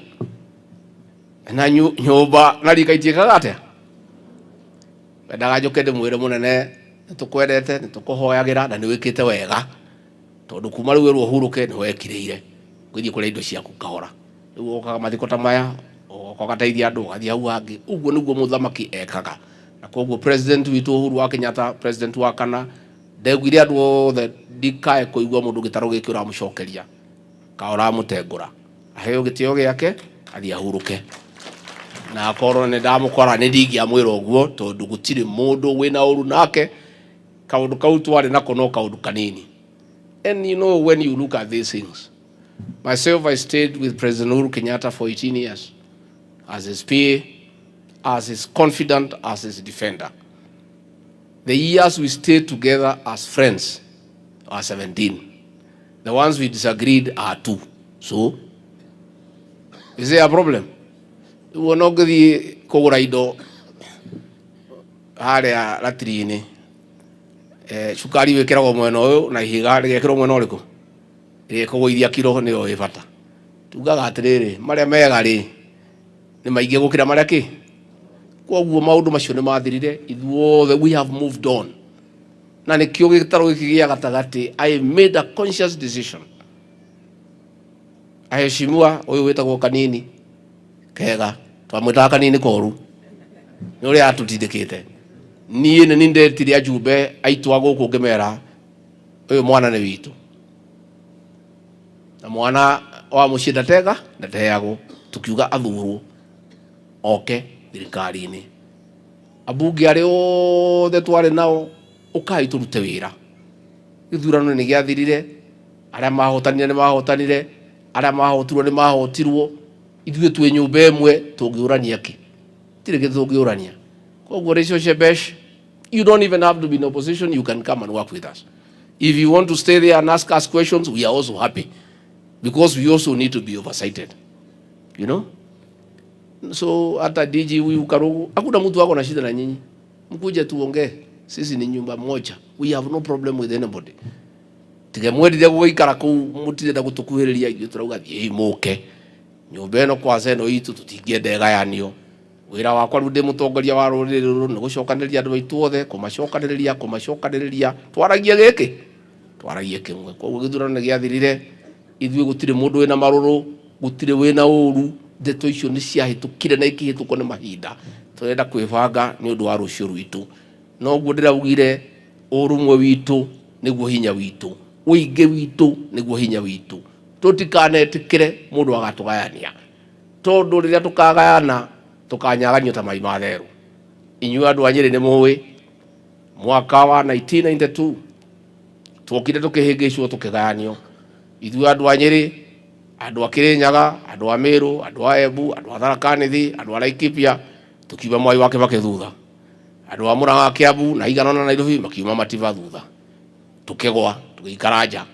Na nyumba narikaitika atia wendaga njuke ndimwire munene nitukwendete nitukuhoyagira na niwikite wega tondu kuma riu weru uhuruke ni wekiriire ngithie kuria indo ciaku kahora. Riu okaga mathiko ta maya ukagateithia andu ugathie hau hangi. Uguo niguo muthamaki ekaga, na koguo President witu Uhuru wa Kenyatta, President wa kana, ndegwire andu othe ndikae kuigua mundu gitaro giki uramucokeria ka uramutengura. Aheo gitio giake athie ahuruke na akorwo ni ndamukora ni ndingiamwira uguo tondu gutiri mundu wina uru nake. Kaundu kau twari nako no kaundu kanini. And you know, when you look at these things, myself, I stayed with President Uhuru Kenyatta for 18 years as his PA, as his confidant, as his defender. The years we stayed together as friends are 17. The ones we disagreed are 2. So, is there a problem? We not going to kogora indo haria latrini. Shukari wekera mwena uyu na ihiga rigekirwo mwena uriku. Rikogoithia kiro ni o ibata. Tugaga atiriri maria mega ri ni maingi gukira maria ki. Koguo maundu macio ni mathirire. Ithuothe we have moved on. Na nikio gitaro giki gia gatagati, I made a conscious decision. Aheshimiwa uyu wetagwo Kanini kega twamwitaga Kanini koru ni uri atutindikite nie ni ndetire ajumbe aitwa guku ngimera uyu mwana ni witu na mwana wa mucinda tega na teago tukiuga athuru oke thirikari-ini abunge ari othe twari nao ukai turute wira githurano ni giathirire aria mahotanire ni mahotanire aria mahotirwo ni mahotirwo ithuĩ twĩ nyũmba ĩmwe tũngĩũrania kĩ tire kĩ tũngĩũrania koguo Rachel Shebesh, you don't even have to be in opposition, you can come and work with us. If you want to stay there and ask us questions, we are also happy because we also need to be oversighted, you know. So hata DG huyu Karugu hakuna mtu wako na shida na nyinyi, mkuje tuongee, sisi ni nyumba moja, we have no problem with anybody. Tigemwendire guikara kuu mutire da gutukuhiriria ithuĩ turauga thiĩ muke nyumba ĩno kwa seno itu tutingĩenda ĩgayanio. Wĩra wakwa rĩu ndĩ mũtongoria wa rũrĩrĩ rũrũ nĩ gũcokanĩrĩria andũ aitũ othe kũmacokanĩrĩria twaragie kĩmwe. Koguo gĩthurano nĩ gĩathirire, ithuĩ gũtirĩ mũndũ wĩna marũrũ, gũtirĩ wĩna ũru, ndeto icio nĩ ciahĩtũkire na ikĩhĩtũkwo nĩ mahinda. Tũrenda kwĩbanga nĩ ũndũ wa rũciũ rwitũ. Noguo ndĩraugire ũrũmwe witũ nĩguo hinya witũ, ũingĩ witũ nĩguo hinya witũ. Tũtikanetĩkĩre mũndũ agatũgayania, tondũ rĩrĩa tũkagayana tukanyaganio ta mai ma therũ. Inyuĩ andũ a Nyĩrĩ nĩ mũĩ mwaka wa 1992 twokire tũkĩhĩngĩcwo tũkĩgayanio. Ithuĩ andũ a Nyĩrĩ, andũ a Kĩrĩnyaga, andũ a Mĩrũ, andũ a Embu, andũ a Tharaka Nithi, andũ a Laikipia tukiuma Mwai wa Kĩbakĩ thutha. Andũ a Mũrang'a, Kĩambu na Igana na Nairobi makiuma Matiba thutha. Tũkĩgwa tũgĩikara nja.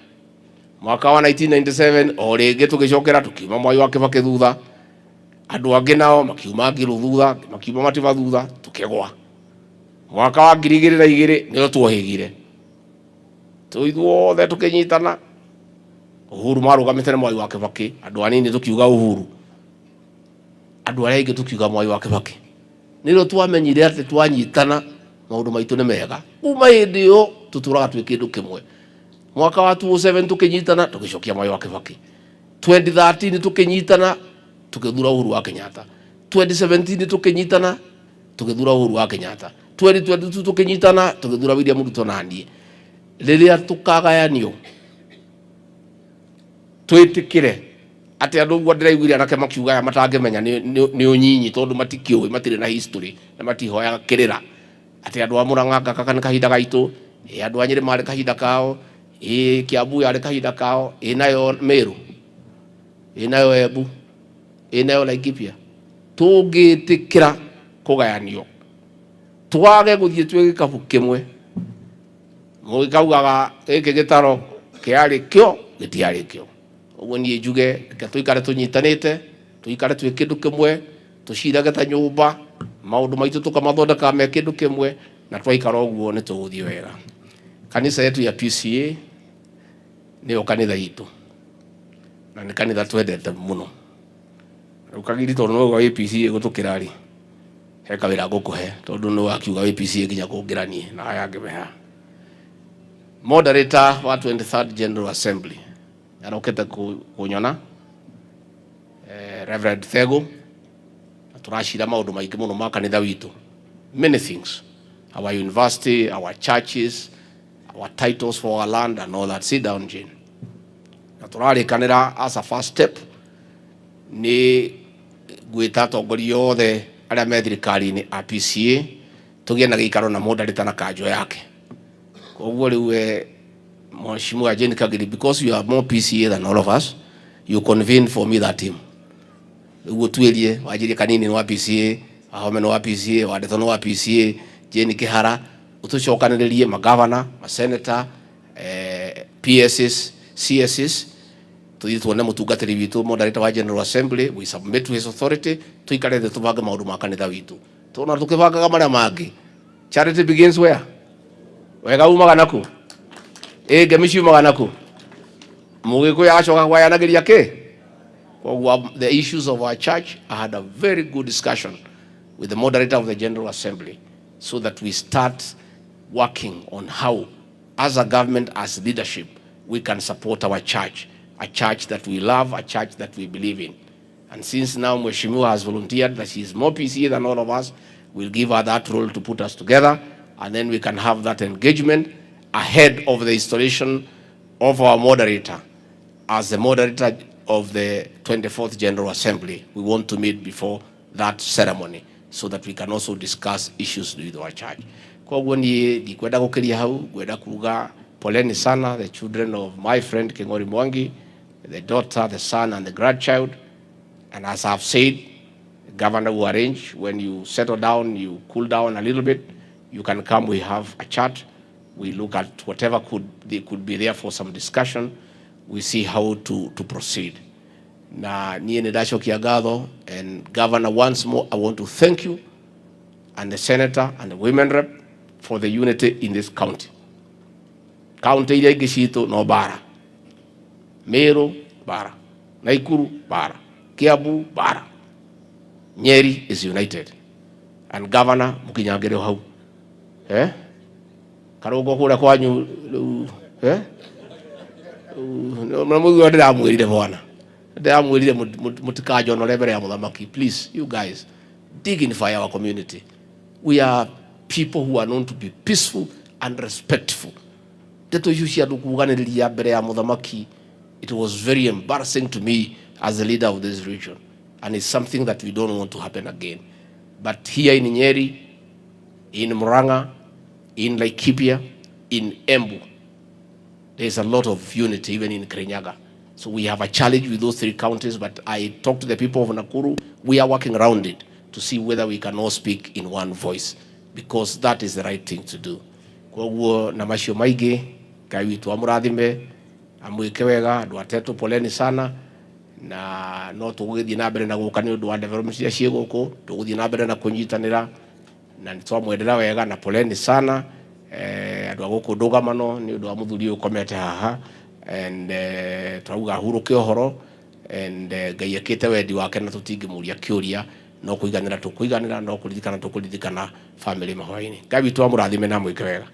Mwaka wa 1997 o rĩngĩ tũgĩcokera tukiuma Mwai wa Kĩbakĩ thutha. Andũ angĩ nao makiuma Ngĩrũ thutha, makiuma Matiba thutha, tũkĩgwa. Mwaka wa 2002 nĩo twohĩgire. Ithuothe tũkĩnyitana. Uhuru marũgamĩte na Mwai wa Kĩbakĩ, andũ anini tũkiuga Uhuru, andũ arĩa aingĩ tũkiuga Mwai wa Kĩbakĩ. Nĩrĩo twamenyire atĩ twanyitana maũndũ maitũ nĩ mega. Kuma hĩndĩ ĩyo tũtũraga twĩ kĩndũ kĩmwe. Mwaka wa 2007 tũkĩnyitana tũgĩcokia Mwai wa Kĩbakĩ. 2013 tũkĩnyitana tũgĩthura Uhuru wa Kenyatta. 2017 tũkĩnyitana tũgĩthura Uhuru wa Kenyatta. 2022 tũkĩnyitana tũgĩthura William Ruto na niĩ. Rĩrĩa tũkagayanio twĩtĩkĩre atĩ andũ ũguo ndĩraiguire anake makiuga matangĩmenya nĩ ũnyinyi tondũ matikĩũĩ, matirĩ na history na matihoyaga kĩrĩra atĩ andũ a Mũrang'a gaka nĩ kahinda gaitũ, andũ a Nyĩrĩ marĩ kahinda kao, Kiambu yarĩ kahinda kao, nayo Mĩrũ, nayo Embu, nayo Laikipia. Tũngĩtĩkĩra kũgayanio twage gũthiĩ twĩ gĩkabũ kĩmwe, mũgĩkaugaga gĩkĩ gĩtaro kĩarĩ kĩo gĩtiarĩ kĩo. Ũguo niĩ njuge reke tũikare tũnyitanĩte, tũikare twĩ kĩndũ kĩmwe, tũcirage ta nyũmba, maũndũ maitũ tũkamathondeka me kĩndũ kĩmwe, na twaikara ũguo nĩ tũgũthiĩ wega. Kanitha yetu ya PCA nĩyo kanitha itũ na nĩ kanitha twendete mũno. Rĩu kagiri tondũ nĩwe wĩ PCA gũtũkĩra rĩ, he kawĩra ngũkũhe tondũ nĩwe wakiuga wĩ PCA nginya kũngĩranie na aya angĩ meha. Moderator wa 23rd General Assembly arokete kunyona Reverend Thego, turashira maundu maingi muno ma kanitha witu, many things, our university, our churches, our titles for our land and all that. Sit down, Jane. Na turarikanira as a first step ni gwita atongoria othe aria me thirikari-ini a PCA tugie na gĩikaro na moderator na kanjo yake. Koguo rĩu Mheshimiwa Jane Kagiri, because you are more PCA than all of us, you convene for me that team. Ugo tuelie wajiri Kanini no PCA, Ahome no PCA, Wadeto no PCA, Jane Kihara, utucokaniririe magavana, maseneta, PSs, CSs, tuthi tuone mutungatiri witu moderator wa General Assembly, we submit to his authority, tuikare the tubange maundu ma kanitha witu. Tuna tukibangaga maria mangi. Charity begins where? Wega umaga naku. Ngemi umaga naku. Mugikuyu acoka kwayanagiria ki? The issues of our church, I had a very good discussion with the moderator of the General Assembly so that we start working on how, as a government, as leadership, we can support our church, a church that we love, a church that we believe in. And since now Mheshimiwa has volunteered that she is more PCA than all of us, we'll give her that role to put us together, and then we can have that engagement ahead of the installation of our moderator. As the moderator of the 24th General Assembly, we want to meet before that ceremony so that we can also discuss issues with our church. Kwa hivyo ni dikwenda gukiria hau, gwenda kuga poleni sana the children of my friend King'ori Mwangi, the daughter, the son and the grandchild. And as I've said, the governor will arrange when you settle down, you cool down a little bit, you can come, we have a chat, we look at whatever could be there for some discussion. We see how to proceed. Na niye nidachokia gatho, and Governor, once more I want to thank you and the senator and the women rep for the unity in this county. County ile gishito no bara. Meru bara. Naikuru bara. Kiambu bara. Nyeri is united. And Governor mukinyangere hau. Karogo kura kwanyu please, you guys, dignify our community. We are people who are known to be peaceful and respectful. It was very embarrassing to me as the leader of this region, and it's something that we don't want to happen again. But here in Nyeri, in Murang'a, in Laikipia, in Embu, there's a lot of unity, even in Kirinyaga. So we have a challenge with those three counties, but I talked to the people of Nakuru. We are working around it to see whether we can all speak in one voice, because that is the right thing to do. Kwa huo na mashio maigi, kai witu amurathime, amwike wega, andu a Tetu poleni sana, na no tuguthii na mbere na guka ni undu wa development cia cie guku, tuguthii na mbere na kunyitanira, na nitwamwendera wega na poleni sana. Andu a guku ndugamano ni undu wa muthuri ukomete haha, and twauga huruke ohoro, and Ngai akite wendi wake na tutingimuria kiuria, no kuiganira tukuiganira, no kuririkana tukuririkana family mahoini. Ngai witu amurathime na mwike wega.